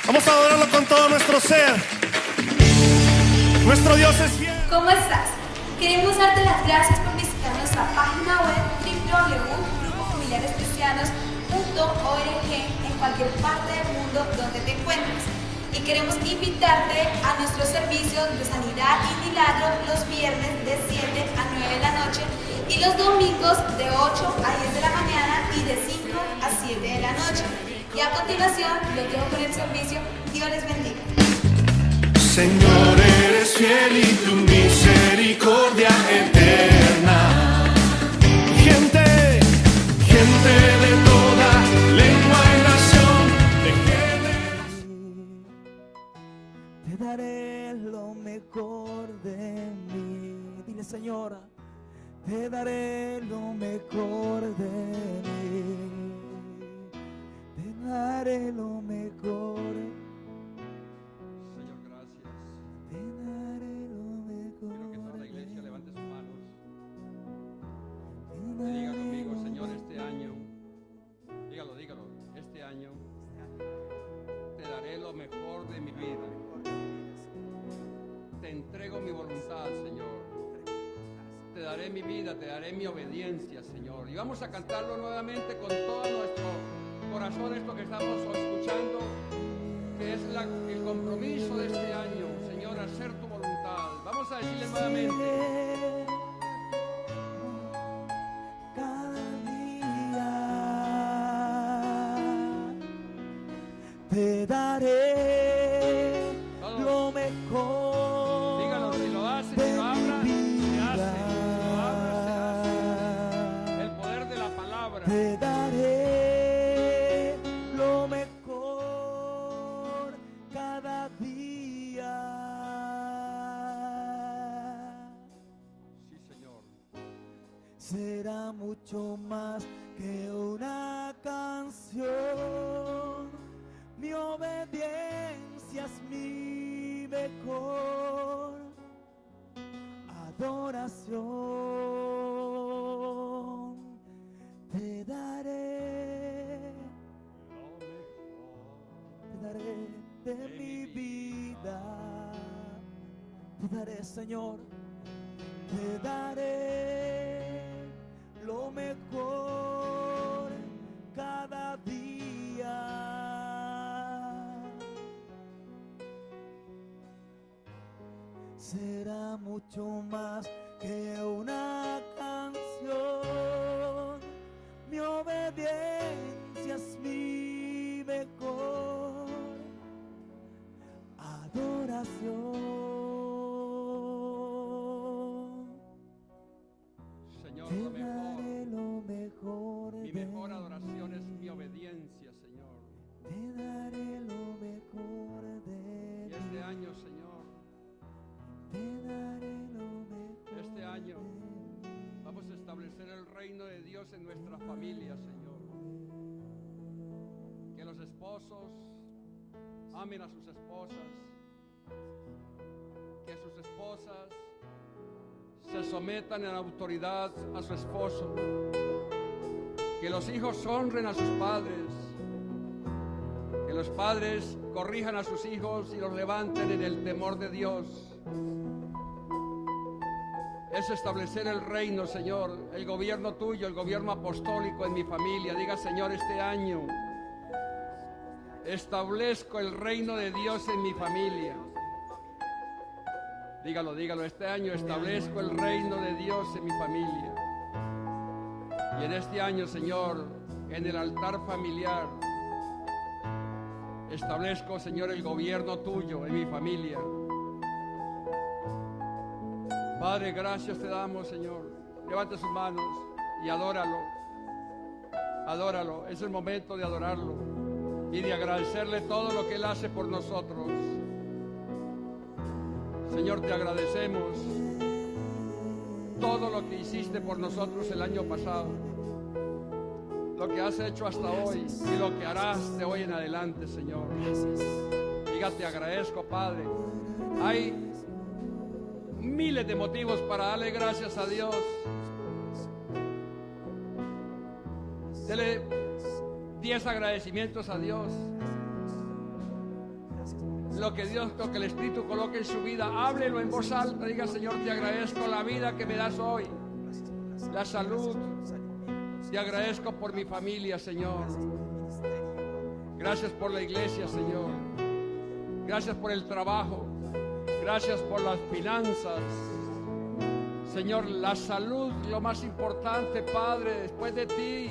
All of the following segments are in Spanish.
Vamos a adorarlo con todo nuestro ser. Nuestro Dios es fiel. ¿Cómo estás? Queremos darte las gracias por visitar nuestra página web www.grupofamiliarescristianos.org en cualquier parte del mundo donde te encuentres. Y queremos invitarte a nuestro servicio de sanidad y milagro los viernes de 7 a 9 de la noche y los domingos de 8 a 10 de la mañana y de 5 a 7 de la noche. Y a continuación los dejo con el servicio. Dios les bendiga. Señor, eres fiel y tu misericordia eterna. Gente de toda lengua y nación, te daré lo mejor de mí. Dile, Señora, te daré lo mejor de mí. Te daré lo mejor. Señor, gracias. Te daré lo mejor. Quiero que toda la iglesia levante sus manos Te y diga daré conmigo, lo Señor, mejor. este año, dígalo, este año te daré lo mejor de mi vida. Te entrego mi voluntad, Señor. Te daré mi vida, te daré mi obediencia, Señor. Y vamos a cantarlo nuevamente con todo nuestro corazón, esto que estamos escuchando, que es el compromiso de este año, Señor, hacer tu voluntad. Vamos a decirle nuevamente. Cada día te daré lo mejor. Díganos si lo hace, de si lo abra, mi se hace. vida. Si lo abra, se hace. El poder de la palabra. Te daré lo mejor cada día. Sí, Señor. Será mucho más que una canción. Mi obediencia es mi mejor adoración. Te daré de mi vida. Te daré, Señor. Te daré lo mejor cada día. Será mucho más que una canción. Mi obediencia es mi mejor adoración. Señor, Te lo daré mejor. lo mejor Mi de mejor mí. adoración es mi obediencia, Señor. Te daré lo mejor de Y este año, Señor, Te daré lo mejor este año de mí. vamos a establecer el reino de Dios en nuestra familia, Señor. Que los esposos amen a sus esposas. Que sus esposas se sometan en autoridad a su esposo. Que los hijos honren a sus padres. Que los padres corrijan a sus hijos y los levanten en el temor de Dios. Es establecer el reino, Señor, el gobierno tuyo, el gobierno apostólico en mi familia. Diga, Señor, este año establezco el reino de Dios en mi familia. Dígalo, este año establezco el reino de Dios en mi familia. Y en este año, Señor, en el altar familiar, establezco, Señor, el gobierno tuyo en mi familia. Padre, gracias te damos, Señor. Levante sus manos y adóralo. Adóralo. Es el momento de adorarlo y de agradecerle todo lo que Él hace por nosotros. Señor, te agradecemos todo lo que hiciste por nosotros el año pasado, lo que has hecho hasta hoy y lo que harás de hoy en adelante, Señor. Diga, te agradezco, Padre. Hay miles de motivos para darle gracias a Dios. Dele 10 agradecimientos a Dios. lo que el Espíritu coloque en su vida. Háblelo en voz alta. Diga: Señor, te agradezco la vida que me das hoy, la salud. Te agradezco por mi familia, Señor. Gracias por la iglesia, Señor. Gracias por el trabajo. Gracias por las finanzas. Señor, la salud, lo más importante, Padre, después de ti.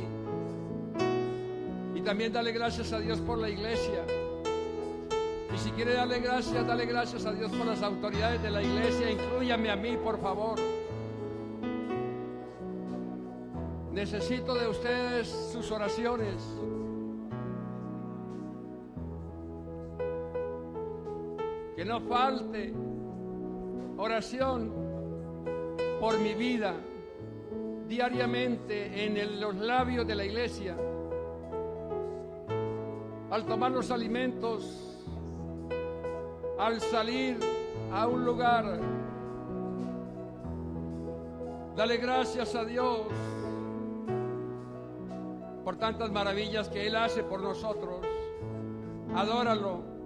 Y también dale gracias a Dios por la iglesia. Y si quiere darle gracias a Dios por las autoridades de la iglesia. Inclúyame a mí, por favor. Necesito de ustedes sus oraciones. Que no falte oración por mi vida diariamente en los labios de la iglesia. Al tomar los alimentos, al salir a un lugar, dale gracias a Dios por tantas maravillas que Él hace por nosotros. Adóralo.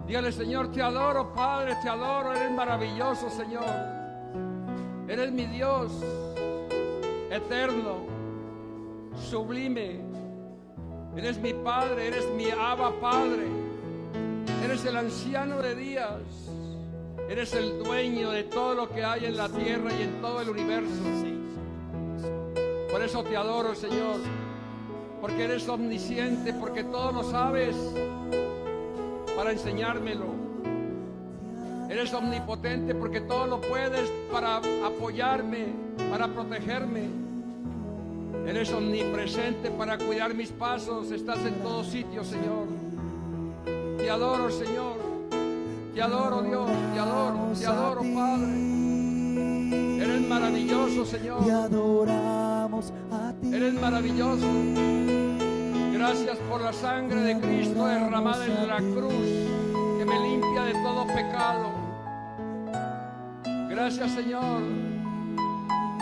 Dígale: Señor, te adoro, Padre, te adoro. Eres maravilloso, Señor. Eres mi Dios eterno, sublime. Eres mi Padre, eres mi Abba Padre. Eres el anciano de días. Eres el dueño de todo lo que hay en la tierra y en todo el universo. Por eso te adoro, Señor. Porque eres omnisciente, porque todo lo sabes para enseñármelo. Eres omnipotente porque todo lo puedes para apoyarme, para protegerme. Eres omnipresente para cuidar mis pasos. Estás en todo sitio, Señor. Te adoro, Señor. Te adoro, Dios. Te adoro, Padre. Eres maravilloso, Señor. Te adoramos a ti. Eres maravilloso. Gracias por la sangre de Cristo derramada en la cruz, que me limpia de todo pecado. Gracias, Señor,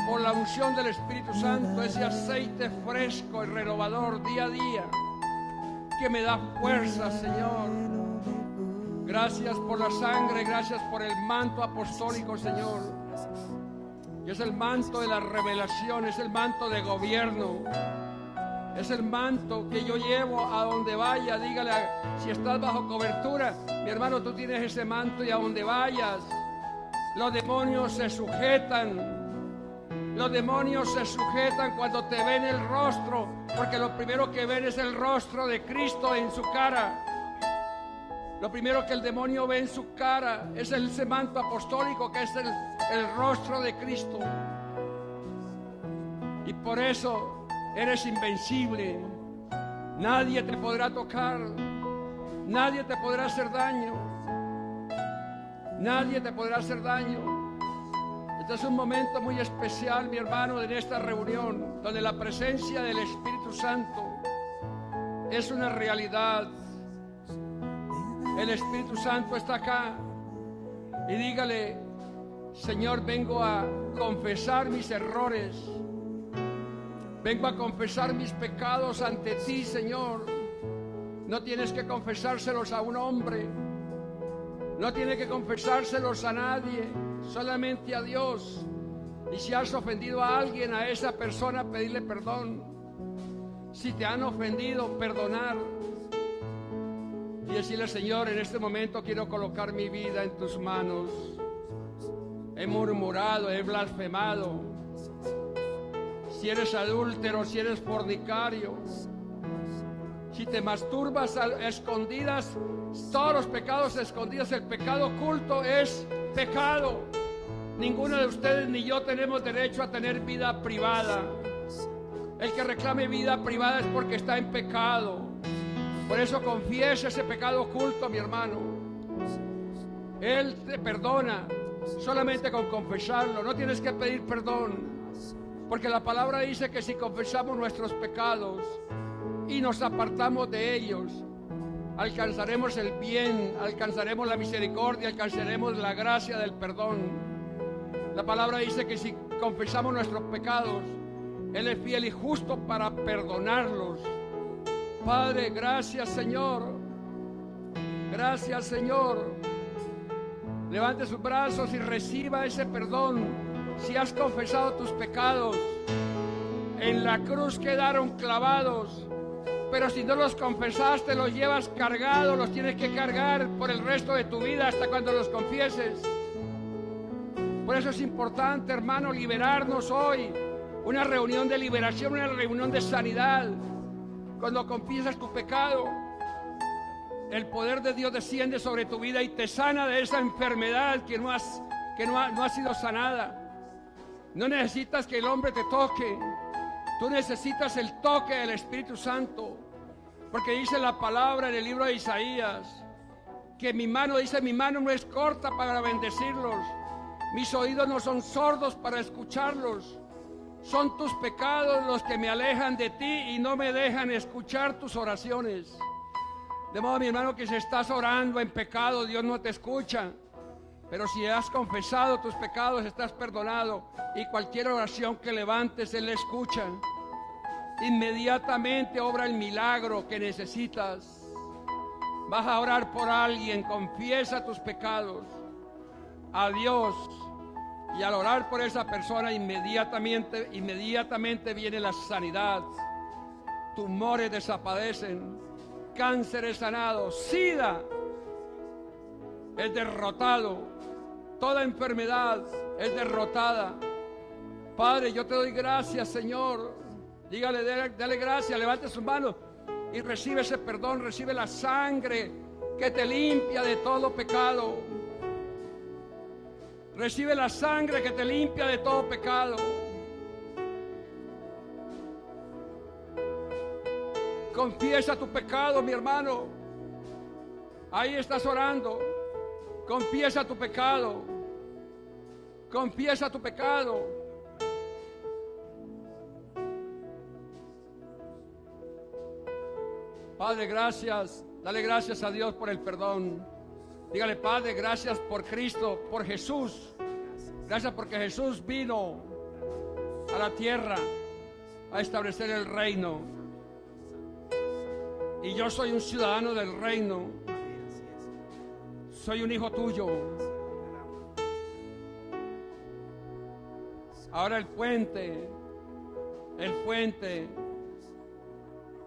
por la unción del Espíritu Santo, ese aceite fresco y renovador día a día, que me da fuerza, Señor. Gracias por la sangre, gracias por el manto apostólico, Señor. Que es el manto de la revelación, es el manto de gobierno. Es el manto que yo llevo a donde vaya. Dígale, si estás bajo cobertura, mi hermano, tú tienes ese manto y a donde vayas, los demonios se sujetan. Los demonios se sujetan cuando te ven el rostro, porque lo primero que ven es el rostro de Cristo en su cara. Lo primero que el demonio ve en su cara es ese manto apostólico que es el rostro de Cristo. Y por eso eres invencible. Nadie te podrá tocar. Nadie te podrá hacer daño. Nadie te podrá hacer daño. Este es un momento muy especial, mi hermano, en esta reunión, donde la presencia del Espíritu Santo es una realidad. El Espíritu Santo está acá. Y dígale: Señor, vengo a confesar mis errores. Vengo a confesar mis pecados ante ti, Señor. No tienes que confesárselos a un hombre. No tienes que confesárselos a nadie, solamente a Dios. Y si has ofendido a alguien, a esa persona, pedirle perdón. Si te han ofendido, perdonar. Y decirle: Señor, en este momento quiero colocar mi vida en tus manos. He murmurado, he blasfemado. Si eres adúltero, si eres fornicario, si te masturbas a escondidas, todos los pecados escondidos, el pecado oculto es pecado. Ninguno de ustedes ni yo tenemos derecho a tener vida privada. El que reclame vida privada es porque está en pecado. Por eso confiesa ese pecado oculto, mi hermano. Él te perdona solamente con confesarlo. No tienes que pedir perdón, porque la palabra dice que si confesamos nuestros pecados y nos apartamos de ellos, alcanzaremos el bien, alcanzaremos la misericordia, alcanzaremos la gracia del perdón. La palabra dice que si confesamos nuestros pecados, Él es fiel y justo para perdonarlos. Padre, gracias, Señor. Gracias, Señor. Levante sus brazos y reciba ese perdón. Si has confesado tus pecados, en la cruz quedaron clavados, pero si no los confesaste, los llevas cargados, los tienes que cargar por el resto de tu vida hasta cuando los confieses. Por eso es importante, hermano, liberarnos hoy. Una reunión de liberación, una reunión de sanidad. Cuando confiesas tu pecado, el poder de Dios desciende sobre tu vida y te sana de esa enfermedad que no ha sido sanada. No necesitas que el hombre te toque. Tú necesitas el toque del Espíritu Santo. Porque dice la palabra en el libro de Isaías que mi mano no es corta para bendecirlos. Mis oídos no son sordos para escucharlos. Son tus pecados los que me alejan de ti y no me dejan escuchar tus oraciones. De modo, mi hermano, que si estás orando en pecado, Dios no te escucha. Pero si has confesado tus pecados, estás perdonado. Y cualquier oración que levantes, Él la escucha. Inmediatamente obra el milagro que necesitas. Vas a orar por alguien, confiesa tus pecados a Dios. Y al orar por esa persona, inmediatamente viene la sanidad. Tumores desaparecen. Cáncer es sanado. SIDA es derrotado. Toda enfermedad es derrotada. Padre, yo te doy gracias, Señor. Dígale, dale gracias, levante sus manos y recibe ese perdón, recibe la sangre que te limpia de todo pecado. Recibe la sangre que te limpia de todo pecado. Confiesa tu pecado, mi hermano. Ahí estás orando. Confiesa tu pecado. Confiesa tu pecado. Padre, gracias. Dale gracias a Dios por el perdón. Dígale, Padre, gracias por Cristo, por Jesús. Gracias porque Jesús vino a la tierra a establecer el reino. Y yo soy un ciudadano del reino. Soy un hijo tuyo. Ahora el puente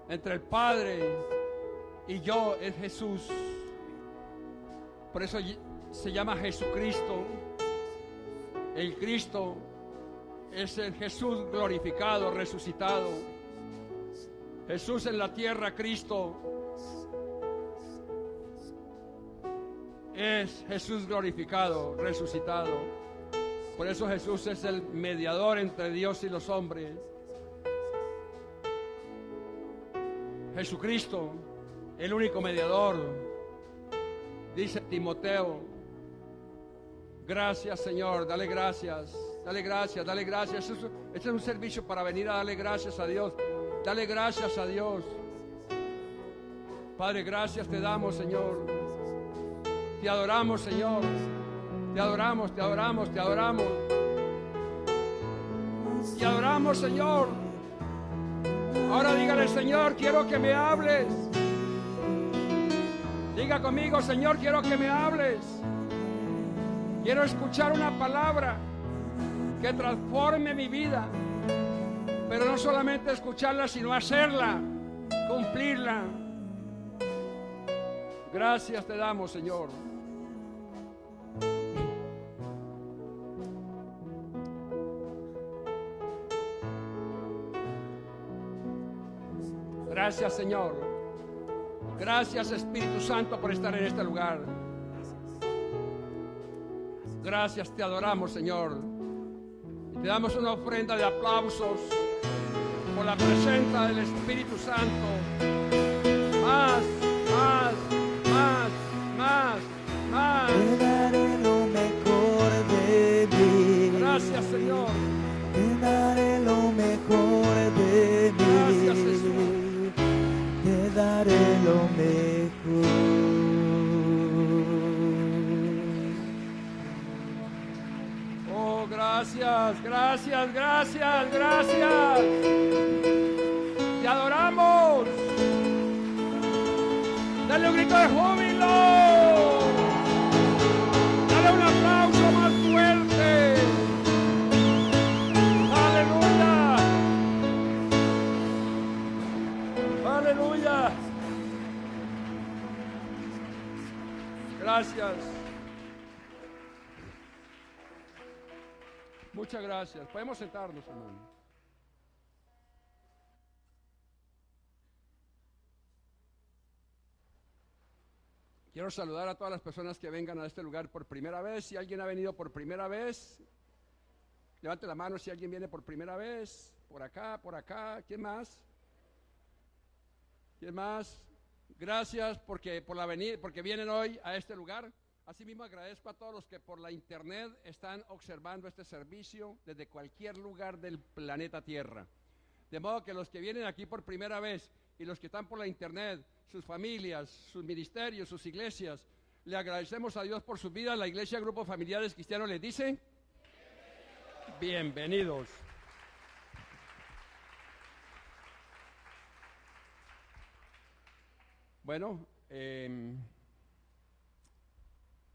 entre el Padre y yo es Jesús. Por eso se llama Jesucristo. El Cristo es el Jesús glorificado, resucitado. Jesús en la tierra, Cristo es Jesús glorificado, resucitado. Por eso Jesús es el mediador entre Dios y los hombres. Jesucristo, el único mediador. Dice Timoteo, gracias, Señor, dale gracias, dale gracias, dale gracias. Este es un servicio para venir a darle gracias a Dios. Dale gracias a Dios. Padre, gracias te damos, Señor. Te adoramos, Señor. Te adoramos, te adoramos, te adoramos. Te adoramos, Señor. Ahora dígale, Señor, quiero que me hables. Diga conmigo, Señor, quiero que me hables. Quiero escuchar una palabra que transforme mi vida. Pero no solamente escucharla, sino hacerla, cumplirla. Gracias te damos, Señor. Gracias, Señor. Gracias, Espíritu Santo, por estar en este lugar. Gracias, te adoramos, Señor. Y te damos una ofrenda de aplausos por la presencia del Espíritu Santo. Más, más, más, más, más. Te daré lo mejor de mí. Gracias, Señor. Te daré lo mejor de mí. Gracias, Jesús. Te daré lo mejor. Oh, gracias, gracias, gracias, gracias. Te adoramos. Dale un grito de júbilo. Dale un aplauso más fuerte. Aleluya. Aleluya. Gracias. Muchas gracias. Podemos sentarnos, hermano. Quiero saludar a todas las personas que vengan a este lugar por primera vez. Si alguien ha venido por primera vez, levante la mano si alguien viene por primera vez. Por acá. ¿Quién más? ¿Quién más? Gracias porque vienen hoy a este lugar. Asimismo agradezco a todos los que por la internet están observando este servicio desde cualquier lugar del planeta Tierra. De modo que los que vienen aquí por primera vez y los que están por la internet, sus familias, sus ministerios, sus iglesias, le agradecemos a Dios por su vida. La iglesia Grupo Familiares Cristianos les dice: bienvenidos. Bueno,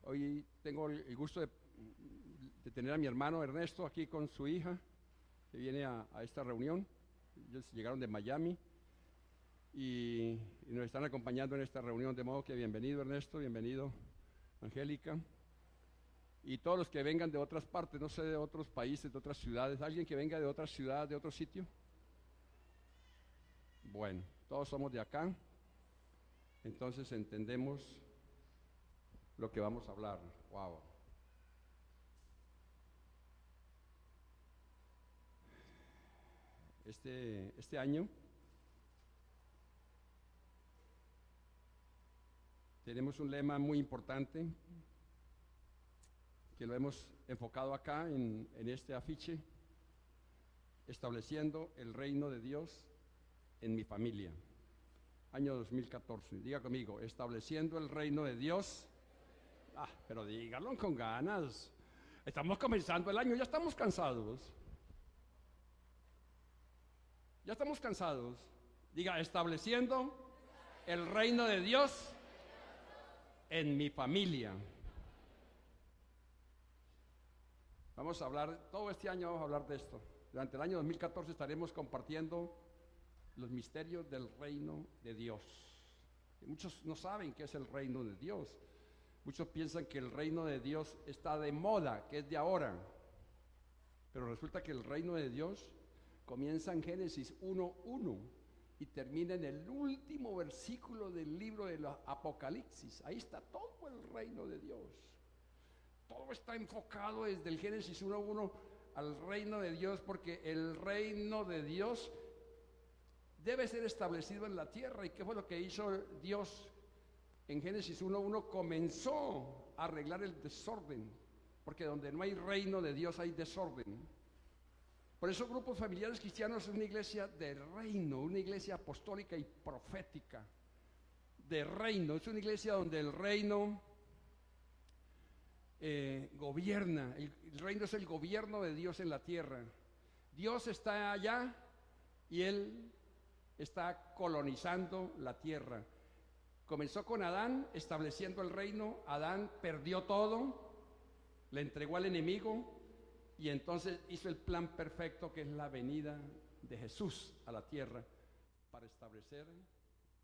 hoy tengo el gusto de tener a mi hermano Ernesto aquí con su hija, que viene a esta reunión. Ellos llegaron de Miami y nos están acompañando en esta reunión, de modo que bienvenido Ernesto, bienvenido Angélica, y todos los que vengan de otras partes, no sé, de otros países, de otras ciudades. ¿Alguien que venga de otra ciudad, de otro sitio? Bueno, todos somos de acá, entonces entendemos lo que vamos a hablar. Wow. Este año tenemos un lema muy importante que lo hemos enfocado acá en este afiche: estableciendo el reino de Dios en mi familia. Año 2014. Diga conmigo: estableciendo el reino de Dios. Pero díganlo con ganas. Estamos comenzando el año, ya estamos cansados. Ya estamos cansados. Diga: estableciendo el reino de Dios en mi familia. Vamos a hablar, todo este año vamos a hablar de esto. Durante el año 2014 estaremos compartiendo los misterios del reino de Dios. Y muchos no saben qué es el reino de Dios. Muchos piensan que el reino de Dios está de moda, que es de ahora. Pero resulta que el reino de Dios comienza en Génesis 1:1 y termina en el último versículo del libro del Apocalipsis. Ahí está todo el reino de Dios. Todo está enfocado desde el Génesis 1:1 al reino de Dios, porque el reino de Dios debe ser establecido en la tierra. ¿Y qué fue lo que hizo Dios? En Génesis 1:1 comenzó a arreglar el desorden, porque donde no hay reino de Dios hay desorden. Por eso Grupos Familiares Cristianos es una iglesia de reino, una iglesia apostólica y profética de reino. Es una iglesia donde el reino gobierna. El reino es el gobierno de Dios en la tierra. Dios está allá y Él está colonizando la tierra. Comenzó con Adán estableciendo el reino. Adán perdió todo, le entregó al enemigo y entonces hizo el plan perfecto, que es la venida de Jesús a la tierra para establecer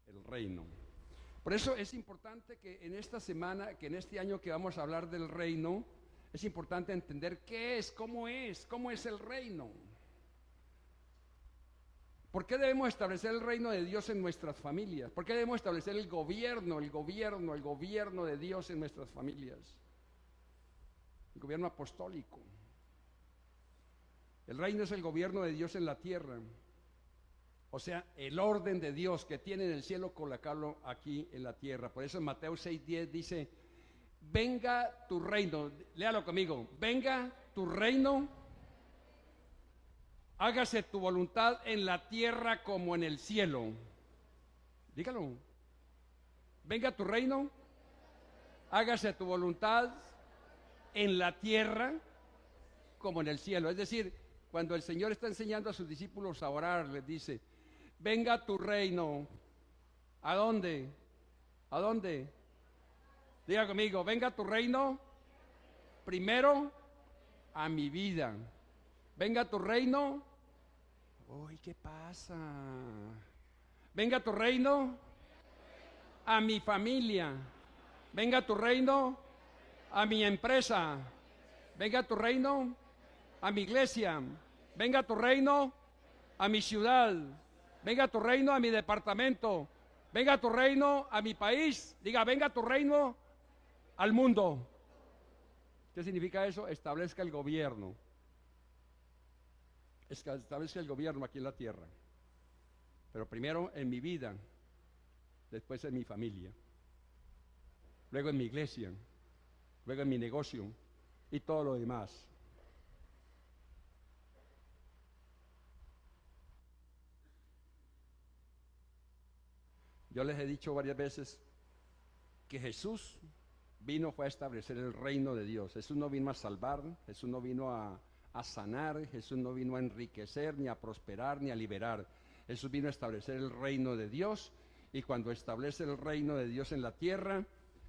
el reino. Por eso es importante que en esta semana, que en este año que vamos a hablar del reino, es importante entender qué es, cómo es el reino. ¿Por qué debemos establecer el reino de Dios en nuestras familias? ¿Por qué debemos establecer el gobierno de Dios en nuestras familias? El gobierno apostólico. El reino es el gobierno de Dios en la tierra. O sea, el orden de Dios que tiene en el cielo, colocarlo aquí en la tierra. Por eso en Mateo 6:10 dice: venga tu reino. Léalo conmigo: venga tu reino. Hágase tu voluntad en la tierra como en el cielo. Dígalo. Venga tu reino. Hágase tu voluntad en la tierra como en el cielo. Es decir, cuando el Señor está enseñando a sus discípulos a orar, les dice: venga tu reino. ¿A dónde? ¿A dónde? Diga conmigo, venga tu reino primero a mi vida. Venga tu reino. Uy, ¿qué pasa? Venga tu reino a mi familia. Venga tu reino a mi empresa. Venga tu reino a mi iglesia. Venga tu reino a mi ciudad. Venga tu reino a mi departamento. Venga tu reino a mi país. Diga, venga tu reino al mundo. ¿Qué significa eso? Establezca el gobierno. Establezca el gobierno aquí en la tierra. Pero primero en mi vida, después en mi familia, luego en mi iglesia, luego en mi negocio y todo lo demás. Yo les he dicho varias veces que Jesús fue a establecer el reino de Dios. Jesús no vino a salvar, Jesús no vino a sanar, Jesús no vino a enriquecer, ni a prosperar, ni a liberar. Jesús vino a establecer el reino de Dios, y cuando establece el reino de Dios en la tierra,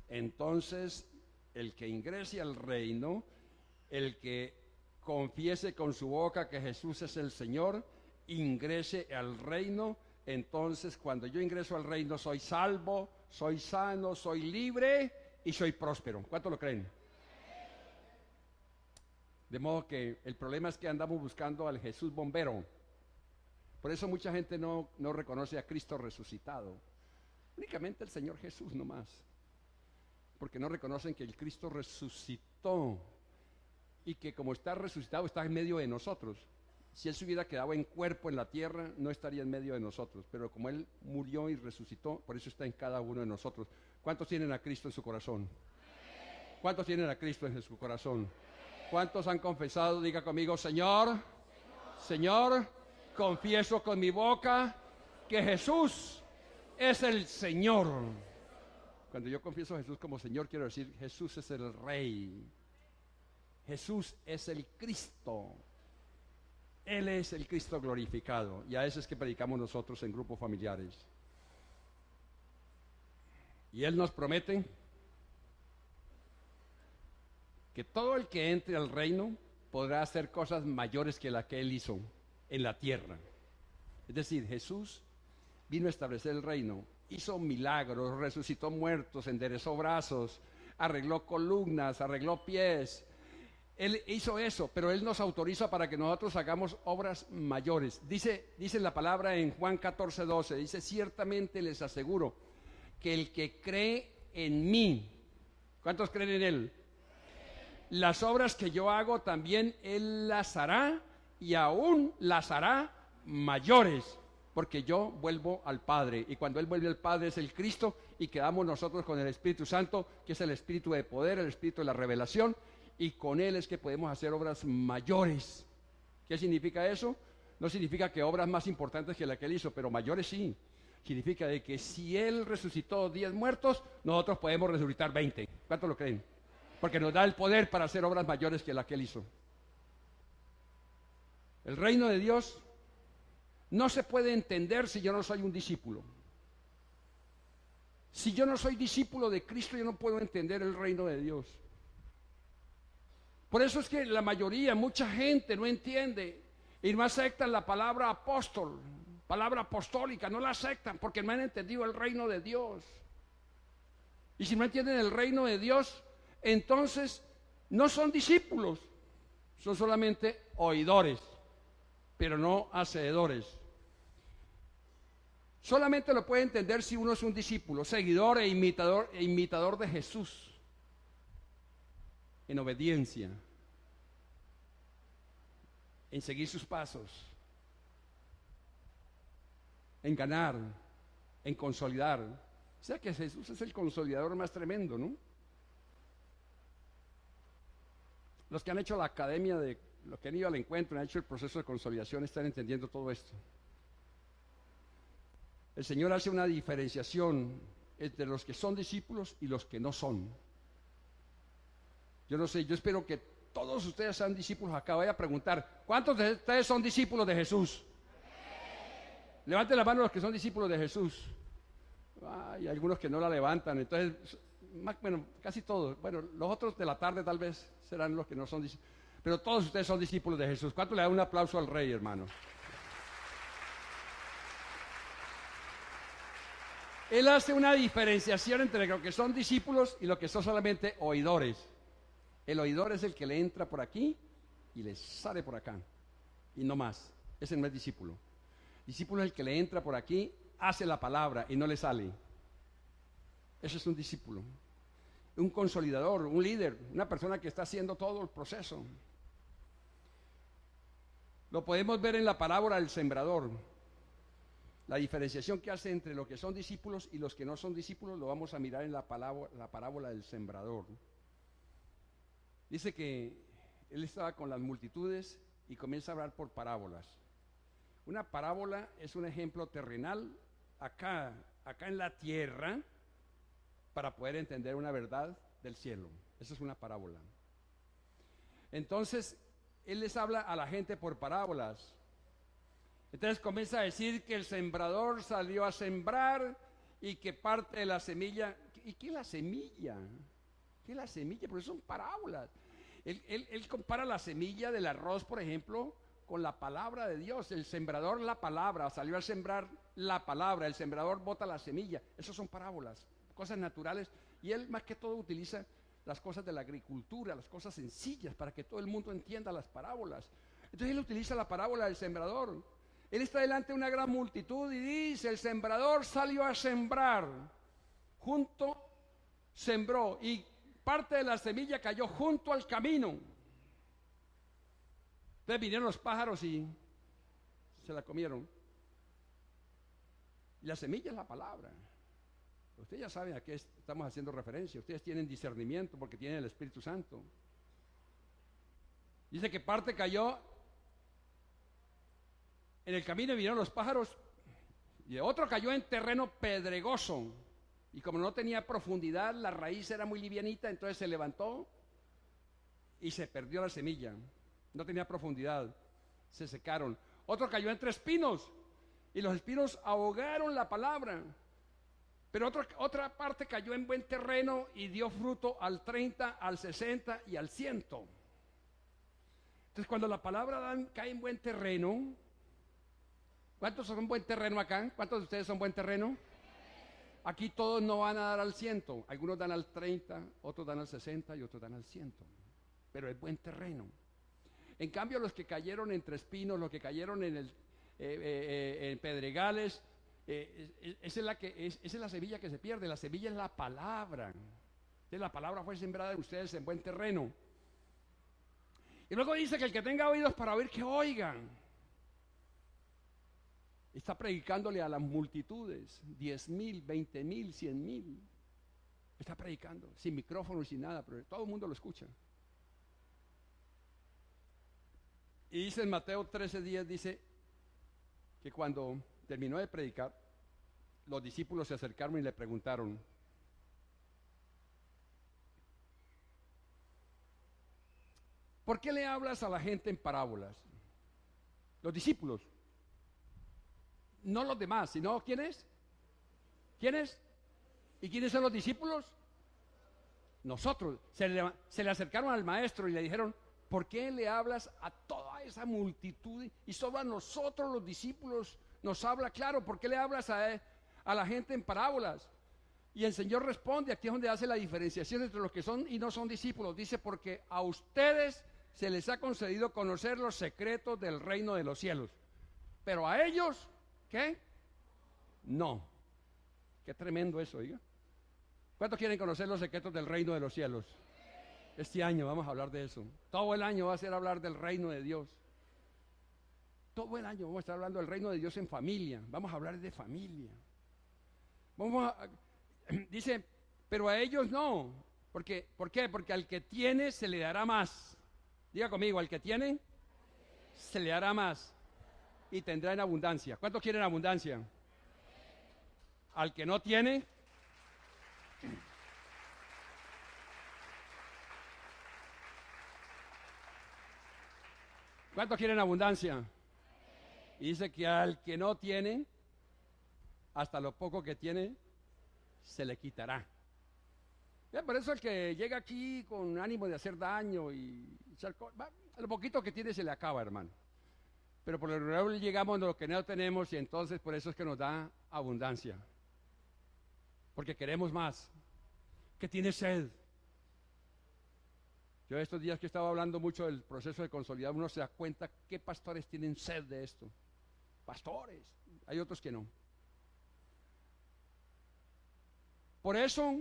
entonces el que ingrese al reino, el que confiese con su boca que Jesús es el Señor, ingrese al reino. Entonces cuando yo ingreso al reino soy salvo, soy sano, soy libre y soy próspero. ¿Cuántos lo creen? De modo que el problema es que andamos buscando al Jesús bombero. Por eso mucha gente no reconoce a Cristo resucitado. Únicamente el Señor Jesús nomás. Porque no reconocen que el Cristo resucitó y que como está resucitado está en medio de nosotros. Si Él se hubiera quedado en cuerpo en la tierra, no estaría en medio de nosotros. Pero como Él murió y resucitó, por eso está en cada uno de nosotros. ¿Cuántos tienen a Cristo en su corazón? ¿Cuántos tienen a Cristo en su corazón? ¿Cuántos han confesado? Diga conmigo, Señor, Señor, confieso con mi boca que Jesús es el Señor. Cuando yo confieso a Jesús como Señor, quiero decir, Jesús es el Rey. Jesús es el Cristo. Él es el Cristo glorificado. Y a eso es que predicamos nosotros en grupos familiares. Y Él nos promete que todo el que entre al reino podrá hacer cosas mayores que la que Él hizo en la tierra. Es decir, Jesús vino a establecer el reino, hizo milagros, resucitó muertos, enderezó brazos, arregló columnas, arregló pies. Él hizo eso, pero Él nos autoriza para que nosotros hagamos obras mayores. Dice la palabra en Juan 14:12, dice, ciertamente les aseguro que el que cree en mí, ¿cuántos creen en Él? Las obras que yo hago también Él las hará, y aún las hará mayores, porque yo vuelvo al Padre, y cuando Él vuelve al Padre es el Cristo, y quedamos nosotros con el Espíritu Santo, que es el Espíritu de poder, el Espíritu de la revelación, y con Él es que podemos hacer obras mayores. ¿Qué significa eso? No significa que obras más importantes que la que Él hizo, pero mayores sí. Significa de que si Él resucitó 10 muertos, nosotros podemos resucitar 20. ¿Cuántos lo creen? Porque nos da el poder para hacer obras mayores que la que Él hizo. El reino de Dios no se puede entender si yo no soy un discípulo. Si yo no soy discípulo de Cristo, yo no puedo entender el reino de Dios. Por eso es que la mayoría, mucha gente no entiende y no aceptan la palabra apóstol, palabra apostólica, no la aceptan porque no han entendido el reino de Dios. Y si no entienden el reino de Dios, entonces no son discípulos, son solamente oidores, pero no hacedores. Solamente lo puede entender si uno es un discípulo, seguidor e imitador de Jesús, en obediencia, en seguir sus pasos, en ganar, en consolidar. O sea que Jesús es el consolidador más tremendo, ¿no? Los que han hecho la academia, los que han ido al encuentro, han hecho el proceso de consolidación, están entendiendo todo esto. El Señor hace una diferenciación entre los que son discípulos y los que no son. Yo no sé, yo espero que todos ustedes sean discípulos acá. Voy a preguntar, ¿cuántos de ustedes son discípulos de Jesús? Levanten la mano los que son discípulos de Jesús. Hay algunos que no la levantan, entonces, bueno, casi todos. Bueno, los otros de la tarde tal vez serán los que no son discípulos. Pero todos ustedes son discípulos de Jesús. ¿Cuánto le da un aplauso al Rey, hermano? Él hace una diferenciación entre lo que son discípulos y lo que son solamente oidores. El oidor es el que le entra por aquí y le sale por acá. Y no más. Ese no es discípulo. Discípulo es el que le entra por aquí, hace la palabra y no le sale. Ese es un discípulo. Un consolidador, un líder, una persona que está haciendo todo el proceso. Lo podemos ver en la parábola del sembrador. La diferenciación que hace entre los que son discípulos y los que no son discípulos lo vamos a mirar en la parábola del sembrador. Dice que él estaba con las multitudes y comienza a hablar por parábolas. Una parábola es un ejemplo terrenal acá en la tierra para poder entender una verdad del cielo. Eso es una parábola. Entonces, él les habla a la gente por parábolas. Entonces comienza a decir que el sembrador salió a sembrar y que parte de la semilla. ¿Y qué es la semilla? ¿Qué es la semilla? Porque son parábolas. Él compara la semilla del arroz, por ejemplo, con la palabra de Dios. El sembrador, la palabra, salió a sembrar la palabra. El sembrador bota la semilla. Esas son parábolas, cosas naturales. Y él más que todo utiliza las cosas de la agricultura, las cosas sencillas, para que todo el mundo entienda las parábolas. Entonces él utiliza la parábola del sembrador. Él está delante de una gran multitud y dice, el sembrador salió a sembrar, sembró y parte de la semilla cayó junto al camino. Entonces vinieron los pájaros y se la comieron. Y la semilla es la palabra. Ustedes ya saben a qué estamos haciendo referencia. Ustedes tienen discernimiento porque tienen el Espíritu Santo. Dice que parte cayó en el camino y vinieron los pájaros, y otro cayó en terreno pedregoso, y como no tenía profundidad, la raíz era muy livianita, entonces se levantó y se perdió la semilla. No tenía profundidad, se secaron. Otro cayó entre espinos, y los espinos ahogaron la palabra. Pero otra parte cayó en buen terreno y dio fruto al 30, al 60 y al 100. Entonces, cuando la palabra cae en buen terreno, ¿cuántos son buen terreno acá? ¿Cuántos de ustedes son buen terreno? Aquí todos no van a dar al 100. Algunos dan al 30, otros dan al 60 y otros dan al 100. Pero es buen terreno. En cambio, los que cayeron entre espinos, los que cayeron en pedregales, esa es la semilla que se pierde. La semilla es la palabra. Entonces, la palabra fue sembrada en ustedes en buen terreno. Y luego dice que el que tenga oídos para oír, que oigan. Está predicándole a las multitudes, 10,000, 20,000, 100,000. Está predicando, sin micrófono y sin nada, pero todo el mundo lo escucha. Y dice en Mateo 13:10, dice que cuando terminó de predicar, los discípulos se acercaron y le preguntaron, ¿por qué le hablas a la gente en parábolas? Los discípulos. No los demás, sino ¿quiénes? ¿Quiénes? ¿Y quiénes son los discípulos? Nosotros. Se le acercaron al maestro y le dijeron, ¿por qué le hablas a toda esa multitud y solo a nosotros los discípulos nos habla claro? ¿Por qué le hablas a la gente en parábolas? Y el Señor responde, aquí es donde hace la diferenciación entre los que son y no son discípulos. Dice, porque a ustedes se les ha concedido conocer los secretos del reino de los cielos, pero a ellos, ¿qué? No. Qué tremendo eso, oiga. ¿Cuántos quieren conocer los secretos del reino de los cielos? Este año vamos a hablar de eso. Todo el año va a ser hablar del reino de Dios. Todo el año vamos a estar hablando del reino de Dios en familia. Vamos a hablar de familia. Dice, pero a ellos no. ¿Por qué? Porque al que tiene se le dará más. Diga conmigo, al que tiene se le dará más y tendrá en abundancia. ¿Cuántos quieren abundancia? Al que no tiene, ¿cuántos quieren abundancia? Y dice que al que no tiene, hasta lo poco que tiene, se le quitará. Por eso el que llega aquí con ánimo de hacer daño y lo poquito que tiene se le acaba, hermano. Pero por lo general llegamos a lo que no tenemos y entonces por eso es que nos da abundancia. Porque queremos más. Que tiene sed. Yo estos días que estaba hablando mucho del proceso de consolidar, uno se da cuenta qué pastores tienen sed de esto. Pastores. Hay otros que no. Por eso,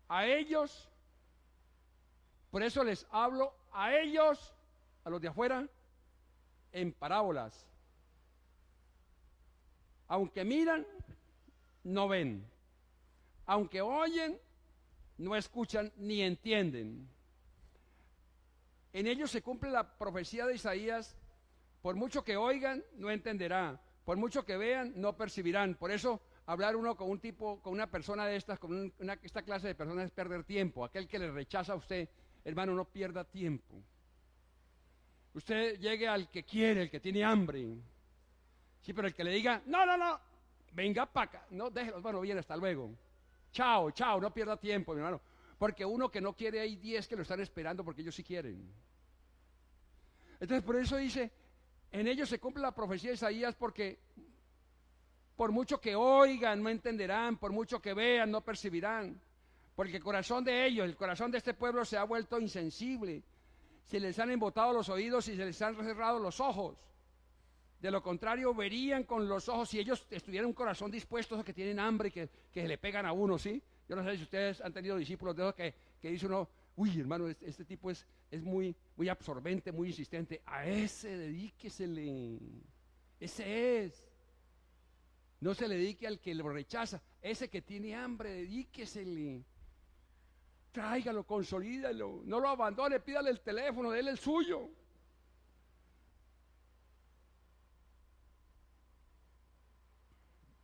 a ellos, por eso les hablo a ellos, a los de afuera, en parábolas. Aunque miran, no ven. Aunque oyen, no escuchan ni entienden. En ellos se cumple la profecía de Isaías: por mucho que oigan, no entenderá. Por mucho que vean, no percibirán. Por eso, hablar uno con un tipo, con una persona de estas, con esta clase de personas es perder tiempo. Aquel que le rechaza a usted, hermano, no pierda tiempo. Usted llegue al que quiere, el que tiene hambre. Sí, pero el que le diga, no, venga para acá. No, déjelo, bueno, bien, hasta luego. Chao, no pierda tiempo, mi hermano. Porque uno que no quiere, hay 10 que lo están esperando porque ellos sí quieren. Entonces, por eso dice, en ellos se cumple la profecía de Isaías, porque por mucho que oigan, no entenderán, por mucho que vean, no percibirán. Porque el corazón de ellos, el corazón de este pueblo se ha vuelto insensible. Se les han embotado los oídos y se les han cerrado los ojos. De lo contrario, verían con los ojos si ellos tuvieran un corazón dispuesto, esos que tienen hambre y que le pegan a uno, ¿sí? Yo no sé si ustedes han tenido discípulos de esos que dice uno, uy, hermano, este tipo es muy absorbente, muy insistente. A ese dedíquesele. Ese es. No se le dedique al que lo rechaza. Ese que tiene hambre, dedíquesele. Tráigalo, consolídalo. No lo abandone, pídale el teléfono, déle el suyo.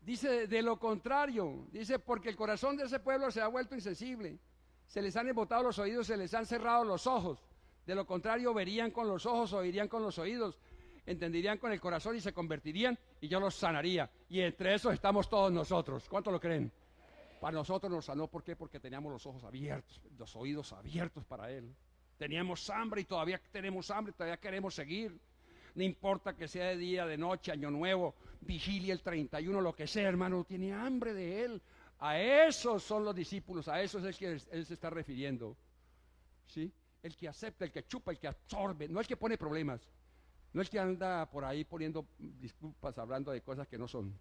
Dice, de lo contrario, dice, porque el corazón de ese pueblo se ha vuelto insensible. Se les han embotado los oídos, se les han cerrado los ojos. De lo contrario, verían con los ojos, oirían con los oídos, entenderían con el corazón y se convertirían y yo los sanaría. Y entre esos estamos todos nosotros. ¿Cuánto lo creen? Para nosotros nos sanó, ¿por qué? Porque teníamos los ojos abiertos, los oídos abiertos para Él. Teníamos hambre y todavía tenemos hambre, todavía queremos seguir. No importa que sea de día, de noche, año nuevo, vigilia el 31, lo que sea, hermano, tiene hambre de Él. A esos son los discípulos, a esos es el que Él se está refiriendo. ¿Sí? El que acepta, el que chupa, el que absorbe, no el que pone problemas, no el que anda por ahí poniendo disculpas, hablando de cosas que no son.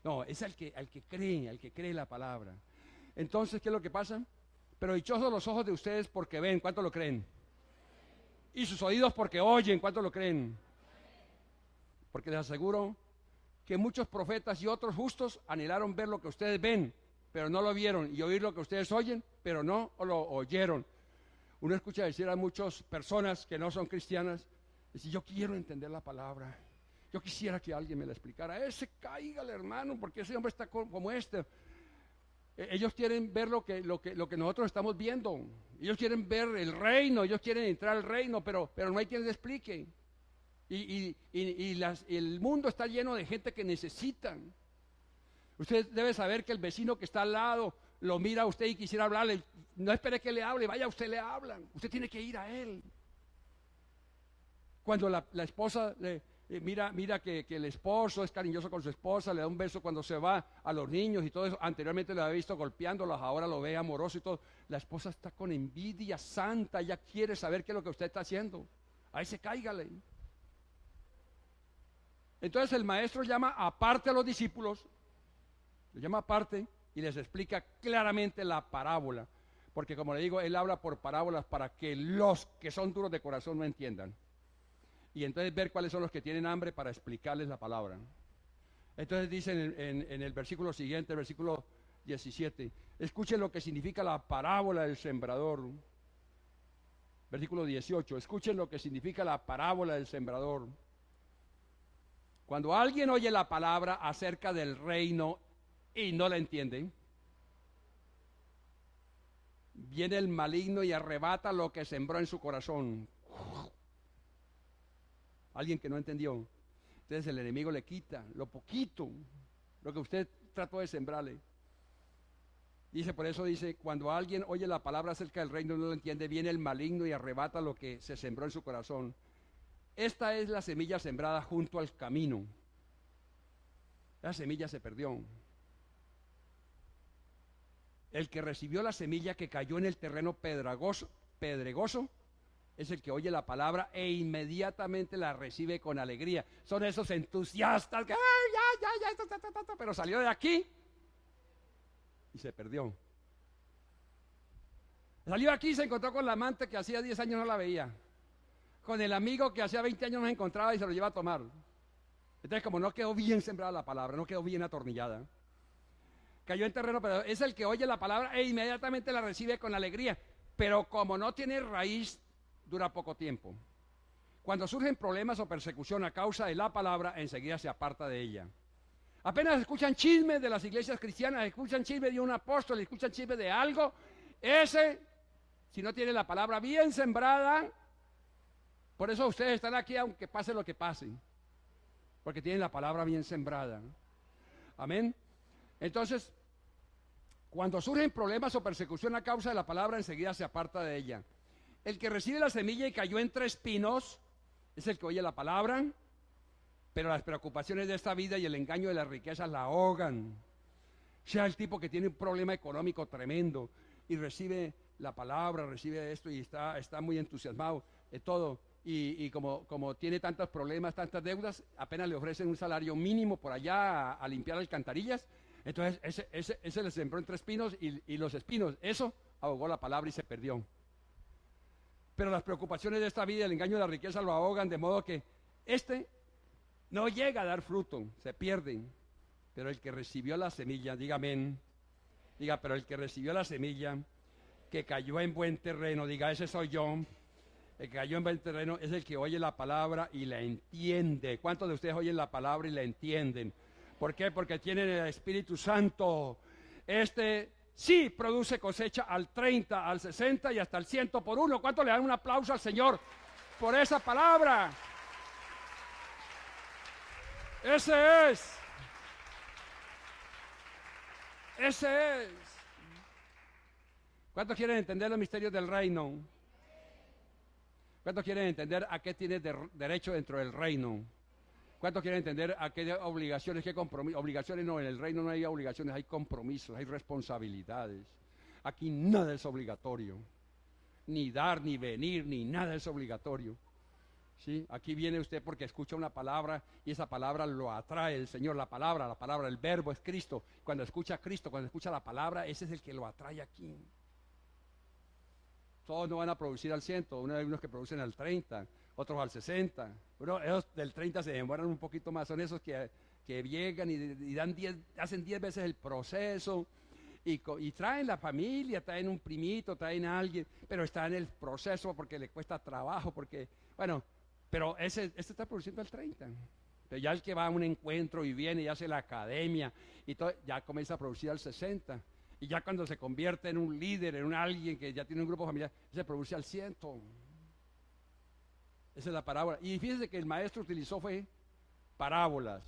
No, es al que cree la palabra. Entonces, ¿qué es lo que pasa? Pero dichosos los ojos de ustedes porque ven, ¿cuánto lo creen? Y sus oídos porque oyen, ¿cuánto lo creen? Porque les aseguro que muchos profetas y otros justos anhelaron ver lo que ustedes ven, pero no lo vieron, y oír lo que ustedes oyen, pero no lo oyeron. Uno escucha decir a muchas personas que no son cristianas, dice, yo quiero entender la palabra, yo quisiera que alguien me la explicara. Ese cáigale, hermano, porque ese hombre está como este. Ellos quieren ver lo que nosotros estamos viendo. Ellos quieren ver el reino, ellos quieren entrar al reino, pero no hay quien les explique. Y el mundo está lleno de gente que necesitan. Usted debe saber que el vecino que está al lado lo mira a usted y quisiera hablarle. No espere que le hable, vaya, usted le hablan. Usted tiene que ir a él. Cuando la esposa mira que el esposo es cariñoso con su esposa, le da un beso cuando se va a los niños y todo eso. Anteriormente lo había visto golpeándolos, ahora lo ve amoroso y todo. La esposa está con envidia santa, ella quiere saber qué es lo que usted está haciendo. A ese cáigale. Entonces el maestro llama aparte a los discípulos, los llama aparte y les explica claramente la parábola. Porque como le digo, él habla por parábolas para que los que son duros de corazón no entiendan. Y entonces ver cuáles son los que tienen hambre para explicarles la palabra. Entonces dice en el versículo siguiente, el versículo 17, escuchen lo que significa la parábola del sembrador. Versículo 18, escuchen lo que significa la parábola del sembrador. Cuando alguien oye la palabra acerca del reino y no la entiende, viene el maligno y arrebata lo que sembró en su corazón. Alguien que no entendió. Entonces el enemigo le quita lo poquito, lo que usted trató de sembrarle. Dice, por eso dice, cuando alguien oye la palabra acerca del reino y no lo entiende, viene el maligno y arrebata lo que se sembró en su corazón. Esta es la semilla sembrada junto al camino. La semilla se perdió. El que recibió la semilla que cayó en el terreno pedregoso es el que oye la palabra e inmediatamente la recibe con alegría. Son esos entusiastas que, pero salió de aquí y se perdió. Salió aquí y se encontró con la amante que hacía 10 años no la veía, con el amigo que hacía 20 años no se encontraba y se lo lleva a tomar. Entonces, como no quedó bien sembrada la palabra, no quedó bien atornillada, cayó en terreno, pero es el que oye la palabra e inmediatamente la recibe con alegría, pero como no tiene raíz, dura poco tiempo. Cuando surgen problemas o persecución a causa de la palabra, enseguida se aparta de ella. Apenas escuchan chismes de las iglesias cristianas, escuchan chismes de un apóstol, escuchan chismes de algo, ese, si no tiene la palabra bien sembrada, por eso ustedes están aquí aunque pase lo que pase, porque tienen la palabra bien sembrada. Amén. Entonces, cuando surgen problemas o persecución a causa de la palabra, enseguida se aparta de ella. El que recibe la semilla y cayó entre espinos es el que oye la palabra, pero las preocupaciones de esta vida y el engaño de las riquezas la ahogan. Sea el tipo que tiene un problema económico tremendo y recibe la palabra, recibe esto y está muy entusiasmado de todo. Y como tiene tantos problemas, tantas deudas, apenas le ofrecen un salario mínimo por allá a limpiar alcantarillas. Entonces ese le sembró entre espinos y los espinos, eso ahogó la palabra y se perdió. Pero las preocupaciones de esta vida y el engaño de la riqueza lo ahogan, de modo que no llega a dar fruto, se pierden. Pero el que recibió la semilla, diga amén, diga, pero el que recibió la semilla, que cayó en buen terreno, diga, ese soy yo. El que cayó en buen terreno es el que oye la palabra y la entiende. ¿Cuántos de ustedes oyen la palabra y la entienden? ¿Por qué? Porque tienen el Espíritu Santo. Sí produce cosecha al 30, al 60 y hasta el 100 por uno. ¿Cuánto le dan un aplauso al Señor por esa palabra? Ese es. ¿Cuántos quieren entender los misterios del reino? ¿Cuántos quieren entender a qué tienes derecho dentro del reino? ¿Cuántos quieren entender a qué obligaciones, qué compromisos? Obligaciones no, en el reino no hay obligaciones, hay compromisos, hay responsabilidades. Aquí nada es obligatorio. Ni dar, ni venir, ni nada es obligatorio. ¿Sí? Aquí viene usted porque escucha una palabra y esa palabra lo atrae el Señor. La palabra, el verbo es Cristo. Cuando escucha a Cristo, cuando escucha la palabra, ese es el que lo atrae aquí. Todos no van a producir al 100, hay unos que producen al 30, otros al 60. Pero esos del 30 se demoran un poquito más, son esos que llegan y hacen 10 veces el proceso y traen la familia, traen un primito, traen a alguien, pero está en el proceso porque le cuesta trabajo, pero este está produciendo al 30. Pero ya el que va a un encuentro y viene y hace la academia y todo, ya comienza a producir al 60. Y ya cuando se convierte en un líder, en alguien que ya tiene un grupo familiar, se produce al 100. Esa es la parábola. Y fíjense que el maestro utilizó fue parábolas.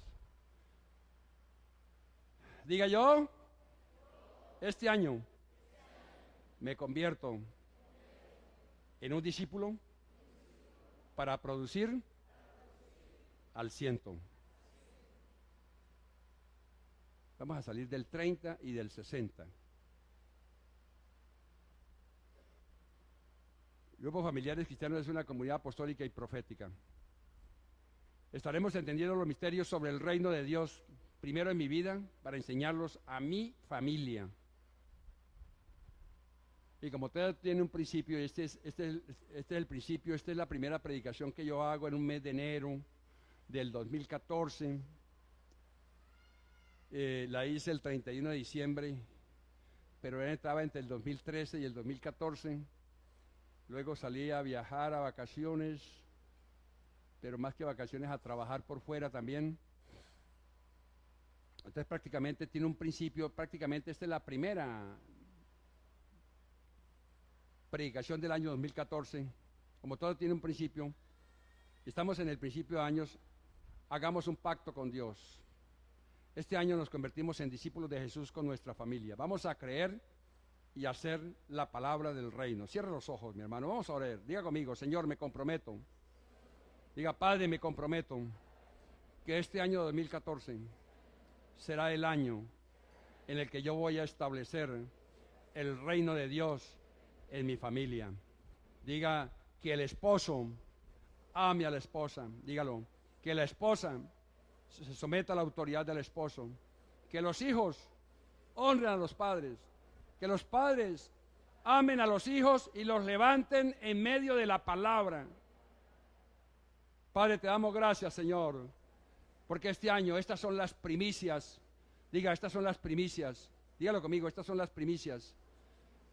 Diga yo, este año me convierto en un discípulo para producir al 100. Vamos a salir del 30 y del 60. Grupos Familiares Cristianos es una comunidad apostólica y profética. Estaremos entendiendo los misterios sobre el reino de Dios, primero en mi vida, para enseñarlos a mi familia. Y como todo tiene un principio, este es el principio, esta es la primera predicación que yo hago en un mes de enero del 2014. La hice el 31 de diciembre, pero estaba entre el 2013 y el 2014. Luego salí a viajar a vacaciones, pero más que vacaciones a trabajar por fuera también. Entonces prácticamente tiene un principio, prácticamente esta es la primera predicación del año 2014. Como todo tiene un principio, estamos en el principio de años, hagamos un pacto con Dios. Este año nos convertimos en discípulos de Jesús con nuestra familia. Vamos a creer y hacer la palabra del reino. Cierre los ojos, mi hermano. Vamos a orar. Diga conmigo: Señor, me comprometo. Diga: Padre, me comprometo que este año 2014 será el año en el que yo voy a establecer el reino de Dios en mi familia. Diga: que el esposo ame a la esposa. Dígalo: que la esposa se someta a la autoridad del esposo. Que los hijos honren a los padres. Que los padres amen a los hijos y los levanten en medio de la palabra. Padre, te damos gracias, Señor, porque este año estas son las primicias. Diga: estas son las primicias. Dígalo conmigo: estas son las primicias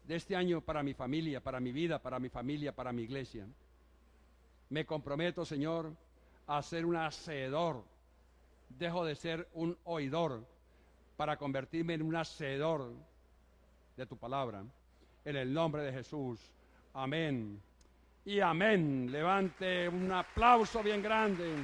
de este año para mi familia, para mi vida, para mi familia, para mi iglesia. Me comprometo, Señor, a ser un hacedor. Dejo de ser un oidor para convertirme en un hacedor de tu palabra. En el nombre de Jesús. Amén y amén. Levante un aplauso bien grande.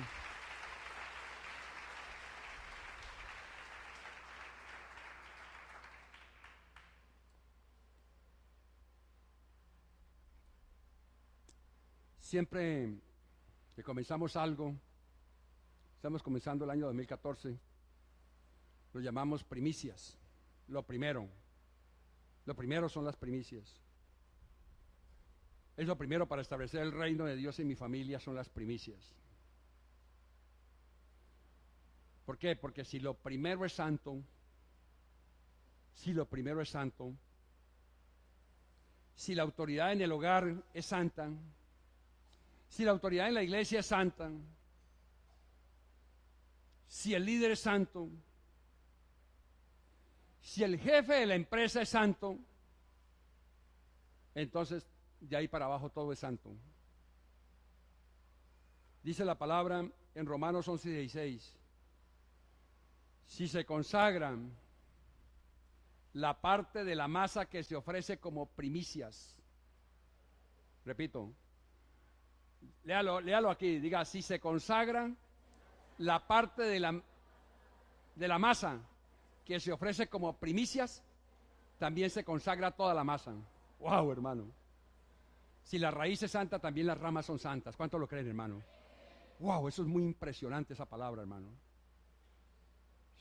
Siempre que comenzamos algo, estamos comenzando el año 2014, lo llamamos primicias. Lo primero son las primicias. Es lo primero para establecer el reino de Dios en mi familia, son las primicias. ¿Por qué? Porque si lo primero es santo, si la autoridad en el hogar es santa, si la autoridad en la iglesia es santa, si el líder es santo, si el jefe de la empresa es santo, entonces de ahí para abajo todo es santo. Dice la palabra en Romanos 11:16: si se consagran la parte de la masa que se ofrece como primicias. Repito, léalo aquí, diga: si se consagra la parte de la masa que se ofrece como primicias, también se consagra toda la masa. Wow, hermano. Si la raíz es santa, también las ramas son santas. ¿Cuánto lo creen, hermano? Wow, eso es muy impresionante, esa palabra, hermano.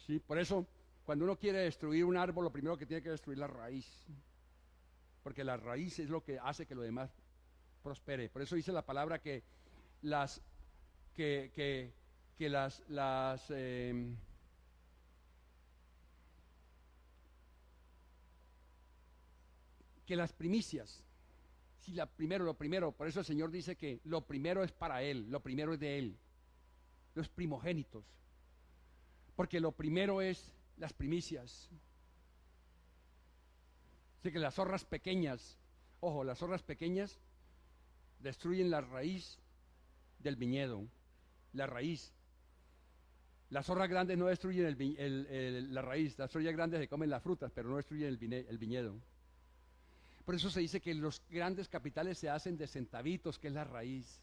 Sí, por eso, cuando uno quiere destruir un árbol, lo primero que tiene que destruir la raíz, porque la raíz es lo que hace que lo demás prospere. Por eso dice la palabra que las primicias, si lo primero, por eso el Señor dice que lo primero es para Él, lo primero es de Él, los primogénitos, porque lo primero es las primicias. Así que las zorras pequeñas, ojo, las zorras pequeñas destruyen la raíz del viñedo, la raíz. Las zorras grandes no destruyen la raíz, las zorras grandes se comen las frutas, pero no destruyen el viñedo. Por eso se dice que los grandes capitales se hacen de centavitos, que es la raíz.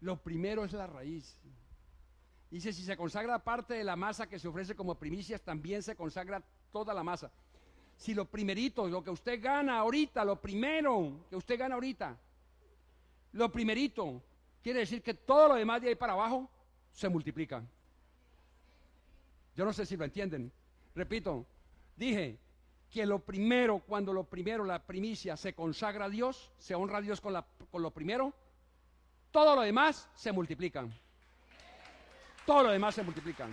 Lo primero es la raíz. Dice: si se consagra parte de la masa que se ofrece como primicias, también se consagra toda la masa. Si lo primerito, lo que usted gana ahorita, lo primero que usted gana ahorita, lo primerito, quiere decir que todo lo demás de ahí para abajo se multiplica. Yo no sé si lo entienden. Repito, dije que lo primero, cuando lo primero, la primicia, se consagra a Dios, se honra a Dios con lo primero, todo lo demás se multiplica. Todo lo demás se multiplica.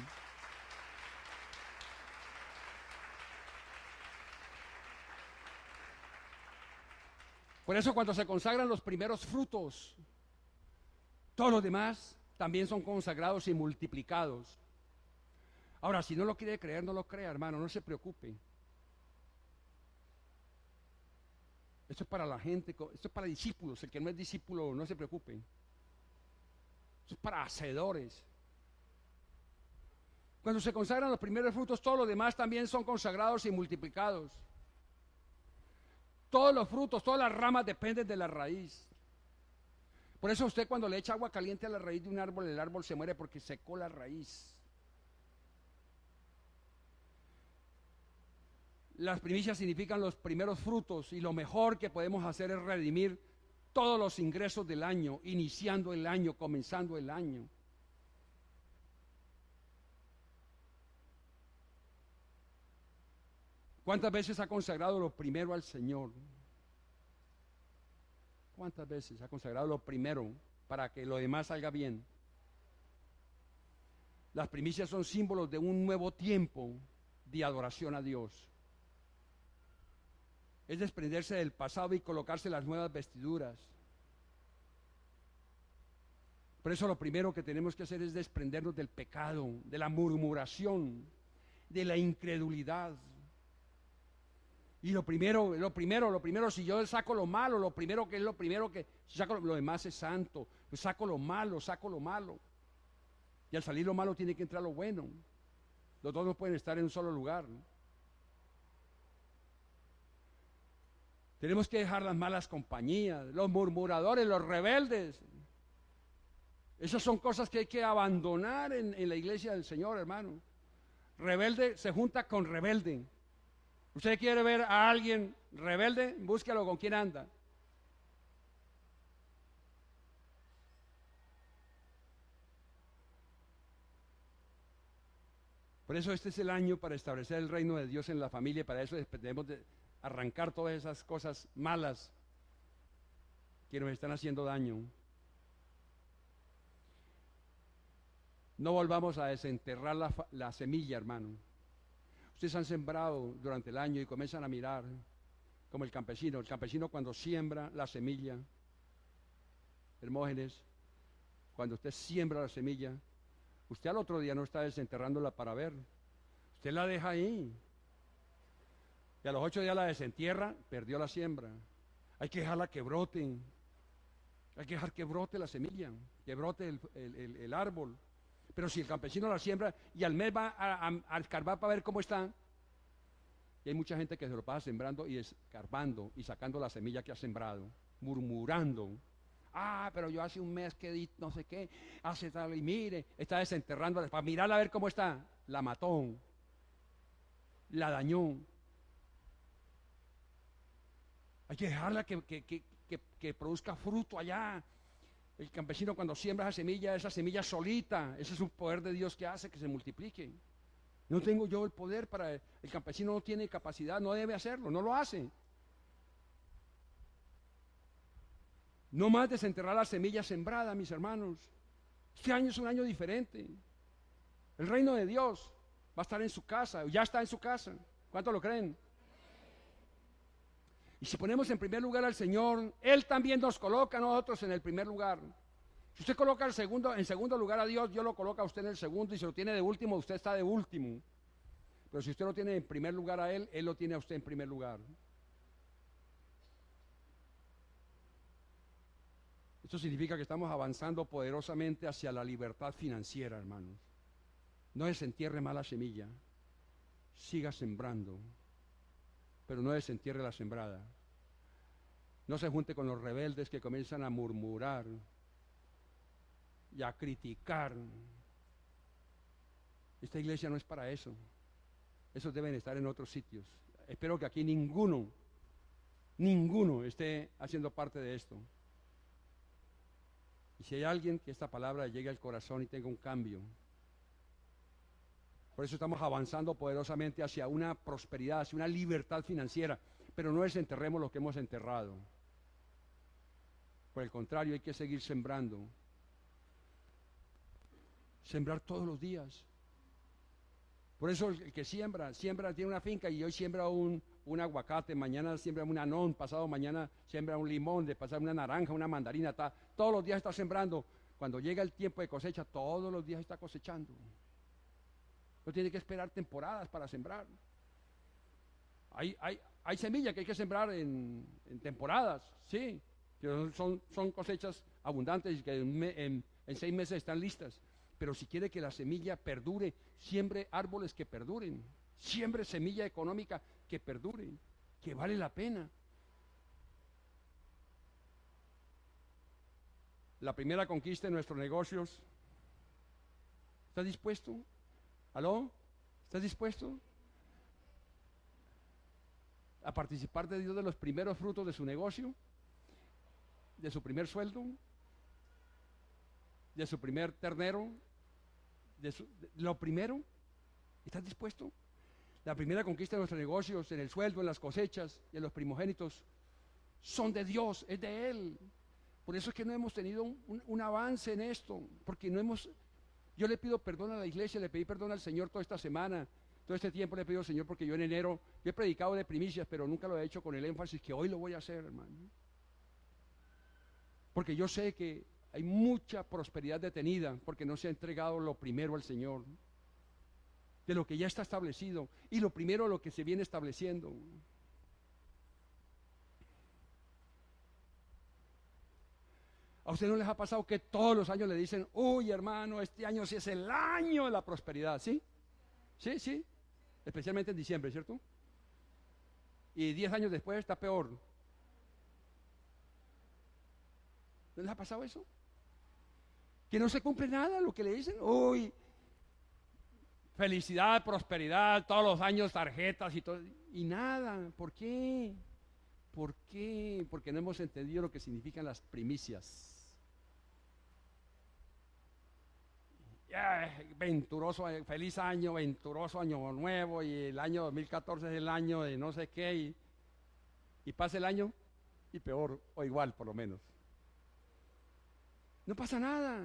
Por eso cuando se consagran los primeros frutos, todos los demás también son consagrados y multiplicados. Ahora, si no lo quiere creer, no lo crea, hermano, no se preocupe. Esto es para la gente, esto es para discípulos. El que no es discípulo, no se preocupe. Esto es para hacedores. Cuando se consagran los primeros frutos, todos los demás también son consagrados y multiplicados. Todos los frutos, todas las ramas dependen de la raíz. Por eso usted, cuando le echa agua caliente a la raíz de un árbol, el árbol se muere porque secó la raíz. Las primicias significan los primeros frutos, y lo mejor que podemos hacer es redimir todos los ingresos del año, iniciando el año, comenzando el año. ¿Cuántas veces ha consagrado lo primero al Señor? ¿Cuántas veces ha consagrado lo primero para que lo demás salga bien? Las primicias son símbolos de un nuevo tiempo de adoración a Dios. Es desprenderse del pasado y colocarse las nuevas vestiduras. Por eso lo primero que tenemos que hacer es desprendernos del pecado, de la murmuración, de la incredulidad. Y lo primero, si yo saco lo malo, si saco lo demás es santo, pues saco lo malo. Y al salir lo malo tiene que entrar lo bueno. Los dos no pueden estar en un solo lugar. Tenemos que dejar las malas compañías, los murmuradores, los rebeldes. Esas son cosas que hay que abandonar en la iglesia del Señor, hermano. Rebelde se junta con rebelde. ¿Usted quiere ver a alguien rebelde? Búsquelo con quién anda. Por eso este es el año para establecer el reino de Dios en la familia. Para eso debemos de arrancar todas esas cosas malas que nos están haciendo daño. No volvamos a desenterrar la semilla, hermano. Ustedes han sembrado durante el año y comienzan a mirar como el campesino. El campesino cuando siembra la semilla, Hermógenes, cuando usted siembra la semilla, usted al otro día no está desenterrándola para ver. Usted la deja ahí. Y a los 8 días la desentierra, perdió la siembra. Hay que dejarla que brote. Hay que dejar que brote la semilla, que brote el árbol. Pero si el campesino la siembra y al mes va a escarbar para ver cómo está, y hay mucha gente que se lo pasa sembrando y escarbando y sacando la semilla que ha sembrado, murmurando. Pero yo hace un mes que di no sé qué, hace tal, y mire, está desenterrando para mirarla a ver cómo está. La mató, la dañó. Hay que dejarla que produzca fruto allá. El campesino cuando siembra esa semilla solita, ese es un poder de Dios que hace que se multiplique. No tengo yo el poder para... El campesino no tiene capacidad, no debe hacerlo, no lo hace. No más desenterrar la semilla sembrada, mis hermanos. Este año es un año diferente. El reino de Dios va a estar en su casa, ya está en su casa. ¿Cuántos lo creen? Y si ponemos en primer lugar al Señor, Él también nos coloca a nosotros en el primer lugar. Si usted coloca en segundo lugar a Dios, Dios lo coloca a usted en el segundo, y si lo tiene de último, usted está de último. Pero si usted lo tiene en primer lugar a Él, Él lo tiene a usted en primer lugar. Esto significa que estamos avanzando poderosamente hacia la libertad financiera, hermanos. No desentierre más la semilla, siga sembrando, pero no desentierre la sembrada. No se junte con los rebeldes que comienzan a murmurar y a criticar. Esta iglesia no es para eso. Esos deben estar en otros sitios. Espero que aquí ninguno esté haciendo parte de esto. Y si hay alguien que esta palabra llegue al corazón y tenga un cambio. Por eso estamos avanzando poderosamente hacia una prosperidad, hacia una libertad financiera. Pero no desenterremos lo que hemos enterrado. Por el contrario, hay que seguir sembrando. Sembrar todos los días. Por eso el que siembra, tiene una finca y hoy siembra un aguacate, mañana siembra un anón, pasado mañana siembra un limón, de pasar una naranja, una mandarina, todos los días está sembrando. Cuando llega el tiempo de cosecha, todos los días está cosechando. No tiene que esperar temporadas para sembrar. Hay semillas que hay que sembrar en temporadas, sí, que son cosechas abundantes y que en 6 meses están listas. Pero si quiere que la semilla perdure, siembre árboles que perduren, siembre semilla económica que perdure, que vale la pena. La primera conquista en nuestros negocios. ¿Estás dispuesto? ¿Aló? ¿Estás dispuesto? a participar de Dios de los primeros frutos de su negocio, de su primer sueldo, de su primer ternero, de lo primero? ¿Estás dispuesto? La primera conquista de nuestros negocios, en el sueldo, en las cosechas, en los primogénitos, son de Dios, es de Él. Por eso es que no hemos tenido un avance en esto, porque no hemos... Yo le pido perdón a la iglesia, le pedí perdón al Señor toda esta semana, todo este tiempo le he pedido al Señor, porque yo en enero, yo he predicado de primicias, pero nunca lo he hecho con el énfasis que hoy lo voy a hacer, hermano. Porque yo sé que hay mucha prosperidad detenida, porque no se ha entregado lo primero al Señor, de lo que ya está establecido, y lo primero lo que se viene estableciendo. ¿A usted no les ha pasado que todos los años le dicen, uy hermano, este año sí es el año de la prosperidad? ¿Sí? Sí, sí. Especialmente en diciembre, ¿cierto? Y 10 años después está peor. ¿No les ha pasado eso? Que no se cumple nada lo que le dicen. Uy, felicidad, prosperidad, todos los años tarjetas y todo. Y nada. ¿Por qué? ¿Por qué? Porque no hemos entendido lo que significan las primicias. Venturoso, feliz año, venturoso año nuevo, y el año 2014 es el año de no sé qué, y pasa el año y peor, o igual por lo menos. No pasa nada.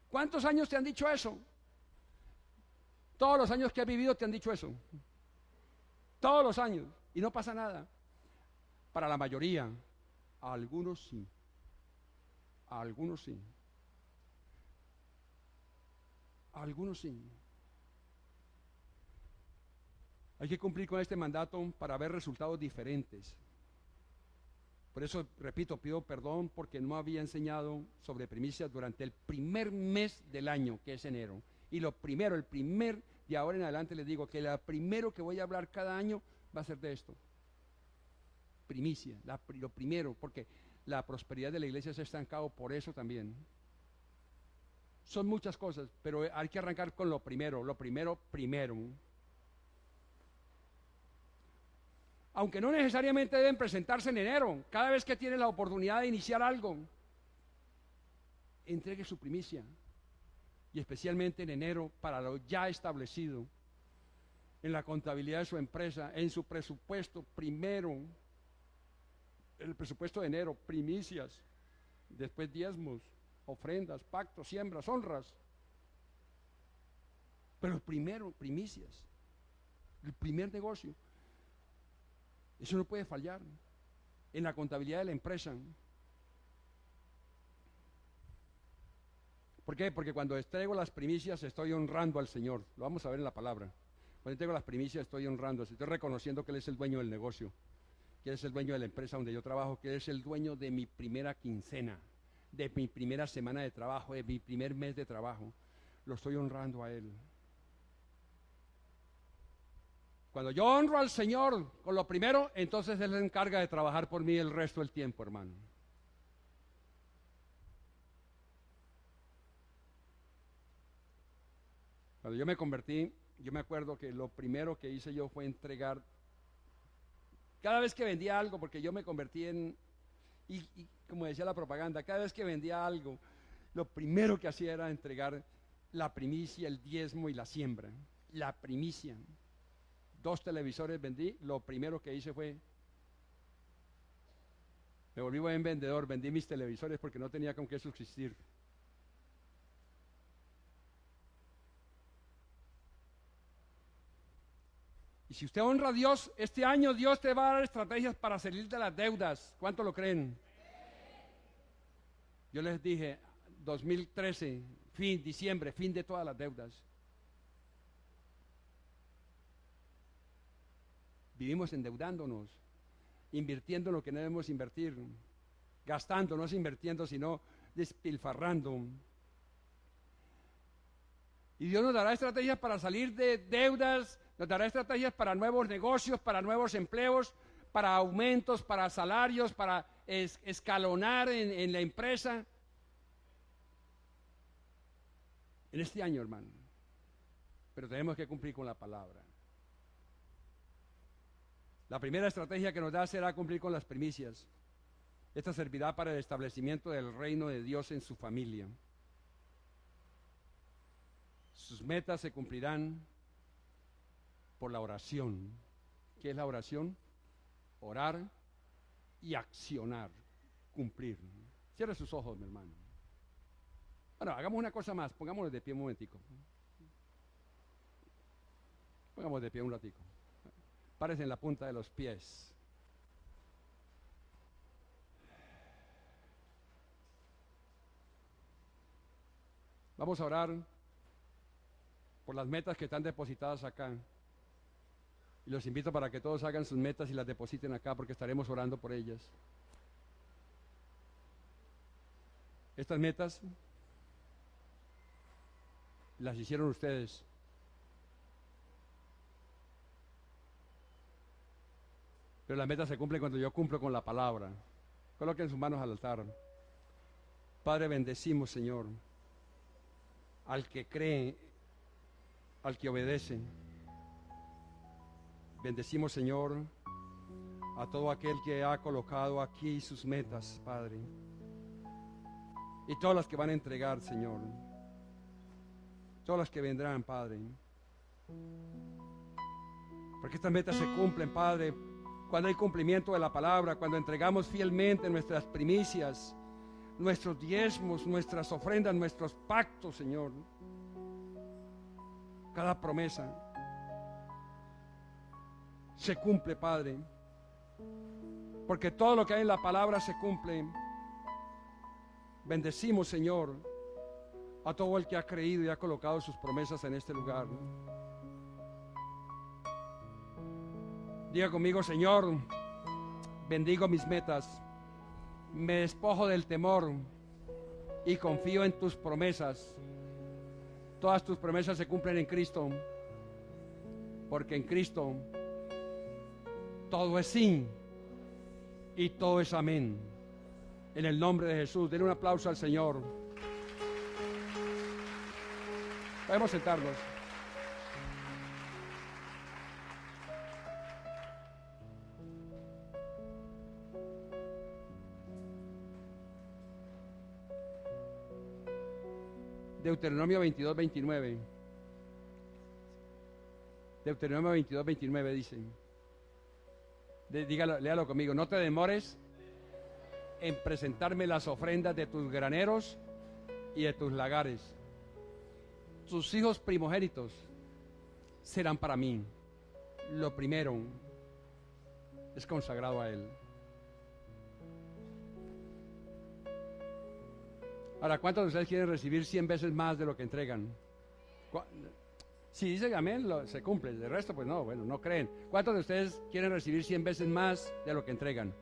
¿Cuántos años te han dicho eso? Todos los años que has vivido te han dicho eso. Todos los años, y no pasa nada. Para la mayoría, a algunos sí. A algunos sí. A algunos sí. Hay que cumplir con este mandato para ver resultados diferentes. Por eso, repito, pido perdón porque no había enseñado sobre primicias durante el primer mes del año, que es enero. Y lo primero, el primer de ahora en adelante les digo que lo primero que voy a hablar cada año va a ser de esto. Primicia, lo primero, porque la prosperidad de la iglesia se ha estancado por eso también. Son muchas cosas, pero hay que arrancar con lo primero, primero. Aunque no necesariamente deben presentarse en enero, cada vez que tienen la oportunidad de iniciar algo, entregue su primicia, y especialmente en enero para lo ya establecido, en la contabilidad de su empresa, en su presupuesto primero, el presupuesto de enero, primicias, después diezmos, ofrendas, pactos, siembras, honras. Pero primero, primicias, el primer negocio. Eso no puede fallar en la contabilidad de la empresa. ¿Por qué? Porque cuando entrego las primicias estoy honrando al Señor. Lo vamos a ver en la palabra. Cuando entrego las primicias estoy honrando, estoy reconociendo que Él es el dueño del negocio, que Él es el dueño de la empresa donde yo trabajo, que Él es el dueño de mi primera quincena, de mi primera semana de trabajo, de mi primer mes de trabajo. Lo estoy honrando a Él. Cuando yo honro al Señor con lo primero, entonces Él se encarga de trabajar por mí el resto del tiempo, hermano. Cuando yo me convertí, yo me acuerdo que lo primero que hice yo fue entregar, cada vez que vendía algo, porque yo me convertí en, y como decía la propaganda, cada vez que vendía algo, lo primero que hacía era entregar la primicia, el diezmo y la siembra. La primicia. 2 televisores vendí, lo primero que hice fue, me volví buen vendedor, vendí mis televisores porque no tenía con qué subsistir. Y si usted honra a Dios, este año Dios te va a dar estrategias para salir de las deudas. ¿Cuánto lo creen? Yo les dije, 2013, diciembre, fin de todas las deudas. Vivimos endeudándonos, invirtiendo en lo que no debemos invertir, gastando, no es invirtiendo, sino despilfarrando. Y Dios nos dará estrategias para salir de deudas, nos dará estrategias para nuevos negocios, para nuevos empleos, para aumentos, para salarios, para escalonar en la empresa. En este año, hermano. Pero tenemos que cumplir con la palabra. La primera estrategia que nos da será cumplir con las primicias. Esta servirá para el establecimiento del reino de Dios en su familia. Sus metas se cumplirán por la oración. ¿Qué es la oración? Orar y accionar, cumplir. Cierre sus ojos, mi hermano. Bueno, hagamos una cosa más, pongámonos de pie un momentico. Pongámonos de pie un ratico. Párese en la punta de los pies. Vamos a orar por las metas que están depositadas acá. Y los invito para que todos hagan sus metas y las depositen acá, porque estaremos orando por ellas. Estas metas las hicieron ustedes. Pero las metas se cumplen cuando yo cumplo con la palabra. Coloquen sus manos al altar. Padre, bendecimos, Señor, al que cree, al que obedece. Bendecimos, Señor, a todo aquel que ha colocado aquí sus metas, Padre. Y todas las que van a entregar, Señor. Todas las que vendrán, Padre. Porque estas metas se cumplen, Padre, cuando hay cumplimiento de la palabra, cuando entregamos fielmente nuestras primicias, nuestros diezmos, nuestras ofrendas, nuestros pactos, Señor. Cada promesa se cumple, Padre, porque todo lo que hay en la palabra se cumple. Bendecimos, Señor, a todo el que ha creído y ha colocado sus promesas en este lugar. Diga conmigo: Señor, bendigo mis metas, me despojo del temor y confío en tus promesas. Todas tus promesas se cumplen en Cristo, porque en Cristo todo es sí y todo es amén. En el nombre de Jesús, denle un aplauso al Señor. Podemos sentarnos. Deuteronomio 22, 29. Deuteronomio 22, 29 dice. Dígalo, léalo conmigo. No te demores en presentarme las ofrendas de tus graneros y de tus lagares. Tus hijos primogénitos serán para mí. Lo primero es consagrado a Él. Ahora, ¿cuántos de ustedes quieren recibir 100 veces más de lo que entregan? Si dicen amén, se cumple. De resto, pues no, bueno, no creen. ¿Cuántos de ustedes quieren recibir 100 veces más de lo que entregan?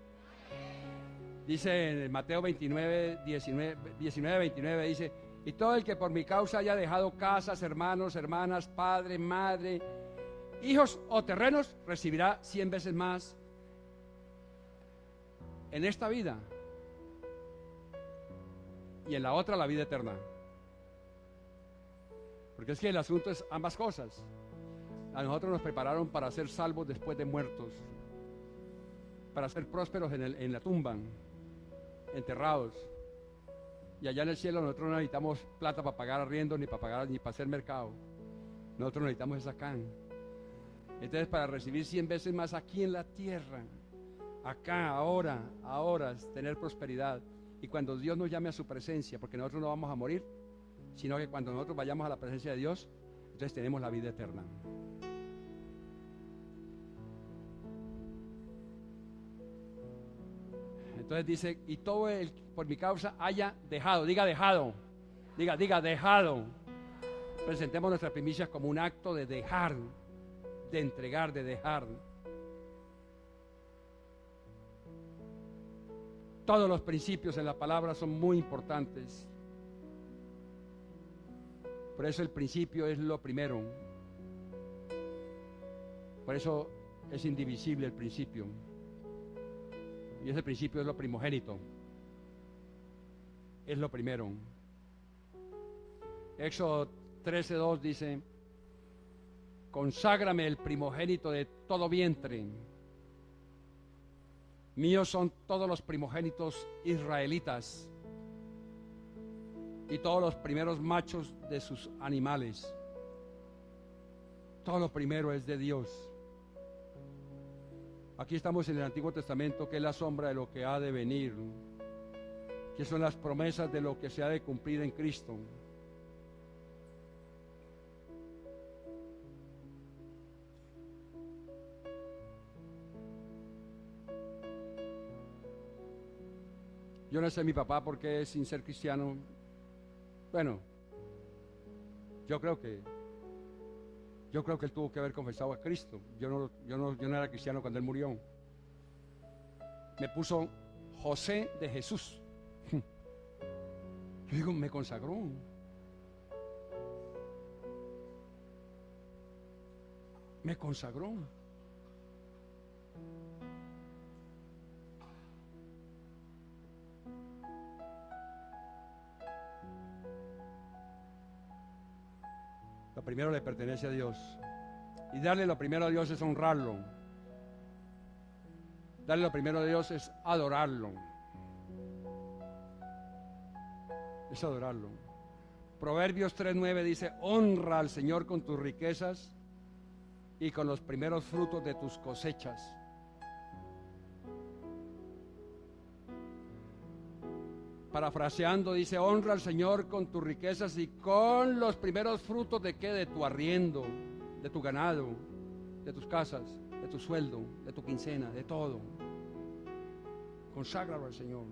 Dice en Mateo 29, 29, dice: y todo el que por mi causa haya dejado casas, hermanos, hermanas, padre, madre, hijos o terrenos, recibirá 100 veces más en esta vida y en la otra la vida eterna. Porque es que el asunto es ambas cosas. A nosotros nos prepararon para ser salvos después de muertos, para ser prósperos en la tumba, enterrados. Y allá en el cielo nosotros no necesitamos plata para pagar arriendo, ni para hacer mercado. Nosotros necesitamos esa can. Entonces, para recibir 100 veces más aquí en la tierra, acá, ahora, es tener prosperidad. Y cuando Dios nos llame a su presencia, porque nosotros no vamos a morir, sino que cuando nosotros vayamos a la presencia de Dios, entonces tenemos la vida eterna. Entonces dice: y todo el por mi causa haya dejado. Diga dejado. Diga dejado. Presentemos nuestras primicias como un acto de dejar, de entregar, de dejar. Todos los principios en la palabra son muy importantes. Por eso el principio es lo primero. Por eso es indivisible el principio. Y ese principio es lo primogénito. Es lo primero. Éxodo 13:2 dice: conságrame el primogénito de todo vientre Míos son todos los primogénitos israelitas y todos los primeros machos de sus animales. Todo lo primero es de Dios. Aquí estamos en el Antiguo Testamento, que es la sombra de lo que ha de venir, que son las promesas de lo que se ha de cumplir en Cristo. Yo no sé mi papá por qué sin ser cristiano. Bueno, yo creo que él tuvo que haber confesado a Cristo. Yo no era cristiano cuando él murió. Me puso José de Jesús. Yo digo, me consagró. Me consagró. Lo primero le pertenece a Dios. Y darle lo primero a Dios es honrarlo. Darle lo primero a Dios es adorarlo. Es adorarlo. Proverbios 3:9 dice: honra al Señor con tus riquezas y con los primeros frutos de tus cosechas. Parafraseando dice: honra al Señor con tus riquezas y con los primeros frutos de ¿qué? De tu arriendo, de tu ganado, de tus casas, de tu sueldo, de tu quincena, de todo. Conságralo al Señor.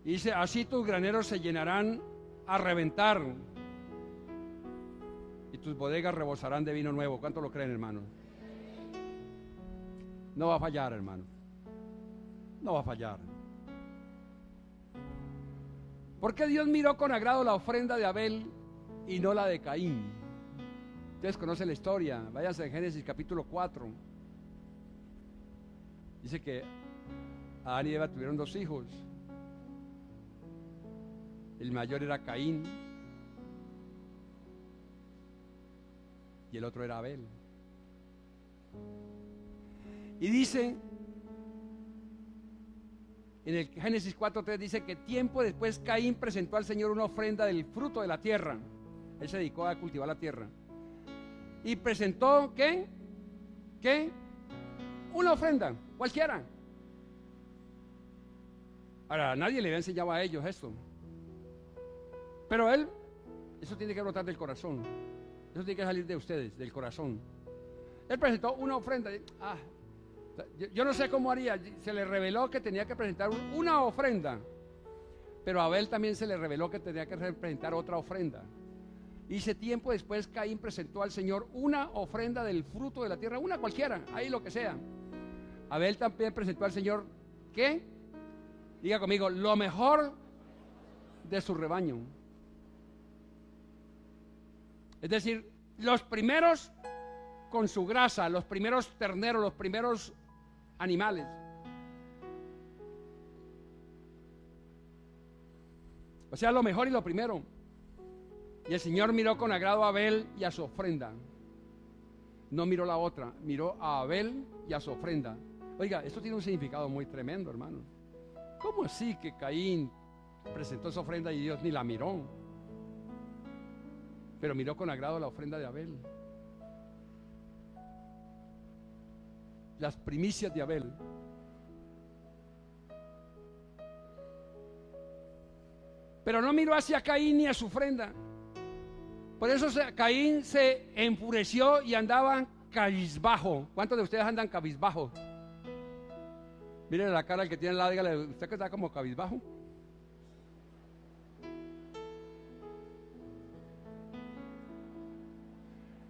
Y dice: así tus graneros se llenarán a reventar y tus bodegas rebosarán de vino nuevo. ¿Cuánto lo creen, hermano? No va a fallar, hermano. No va a fallar. ¿Por qué Dios miró con agrado la ofrenda de Abel y no la de Caín? Ustedes conocen la historia. Váyanse en Génesis capítulo 4. Dice que Adán y Eva tuvieron 2 hijos. El mayor era Caín y el otro era Abel. Y dice en el Génesis 4:3, dice que tiempo después Caín presentó al Señor una ofrenda del fruto de la tierra. Él se dedicó a cultivar la tierra. Y presentó, ¿qué? Una ofrenda, cualquiera. Ahora, nadie le había enseñado a ellos esto. Pero él, eso tiene que brotar del corazón. Eso tiene que salir de ustedes, del corazón. Él presentó una ofrenda. Yo no sé cómo haría. Se le reveló que tenía que presentar una ofrenda. Pero a Abel también se le reveló que tenía que presentar otra ofrenda. Y ese tiempo después Caín presentó al Señor una ofrenda del fruto de la tierra, una cualquiera, ahí lo que sea. Abel también presentó al Señor, ¿qué? Diga conmigo, lo mejor de su rebaño. Es decir, los primeros con su grasa, los primeros terneros, los primeros animales. O sea, lo mejor y lo primero. Y el Señor miró con agrado a Abel y a su ofrenda. No miró la otra, miró a Abel y a su ofrenda. Oiga, esto tiene un significado muy tremendo, hermano. ¿Cómo así que Caín presentó esa ofrenda y Dios ni la miró? Pero miró con agrado la ofrenda de Abel. Las primicias de Abel. Pero no miró hacia Caín ni a su ofrenda. Por eso Caín se enfureció y andaba cabizbajo. ¿Cuántos de ustedes andan cabizbajo? Miren la cara al que tiene al lado, dígale: ¿usted que está como cabizbajo?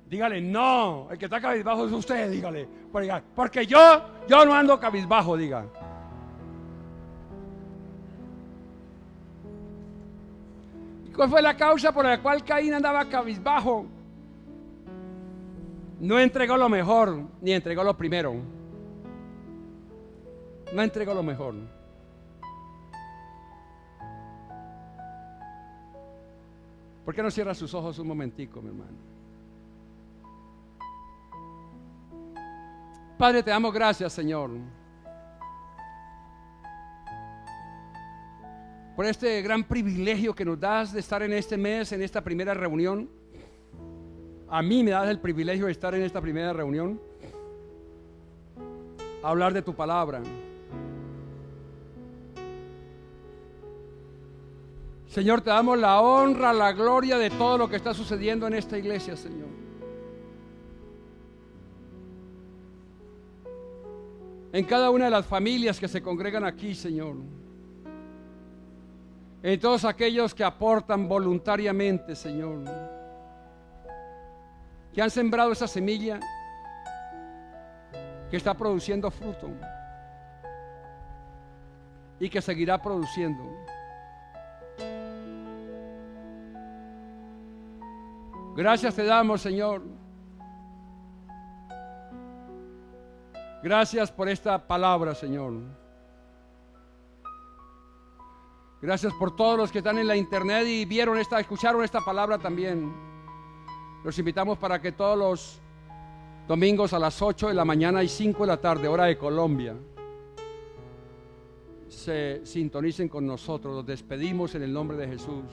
Dígale: no, el que está cabizbajo es usted, dígale. Porque yo no ando cabizbajo, diga. ¿Y cuál fue la causa por la cual Caín andaba cabizbajo? No entregó lo mejor, ni entregó lo primero. No entregó lo mejor. ¿Por qué no cierra sus ojos un momentico, mi hermano? Padre, te damos gracias, Señor. por este gran privilegio que nos das de estar en este mes, en esta primera reunión. A mí me das el privilegio de estar en esta primera reunión, a hablar de tu palabra. Señor, te damos la honra, la gloria de todo lo que está sucediendo en esta iglesia, Señor. En cada una de las familias que se congregan aquí, Señor. En todos aquellos que aportan voluntariamente, Señor. Que han sembrado esa semilla que está produciendo fruto y que seguirá produciendo. Gracias te damos, Señor. Gracias por esta palabra, Señor. Gracias por todos los que están en la internet y escucharon esta palabra también. Los invitamos para que todos los domingos a las 8 de la mañana y 5 de la tarde, hora de Colombia, se sintonicen con nosotros. Los despedimos en el nombre de Jesús.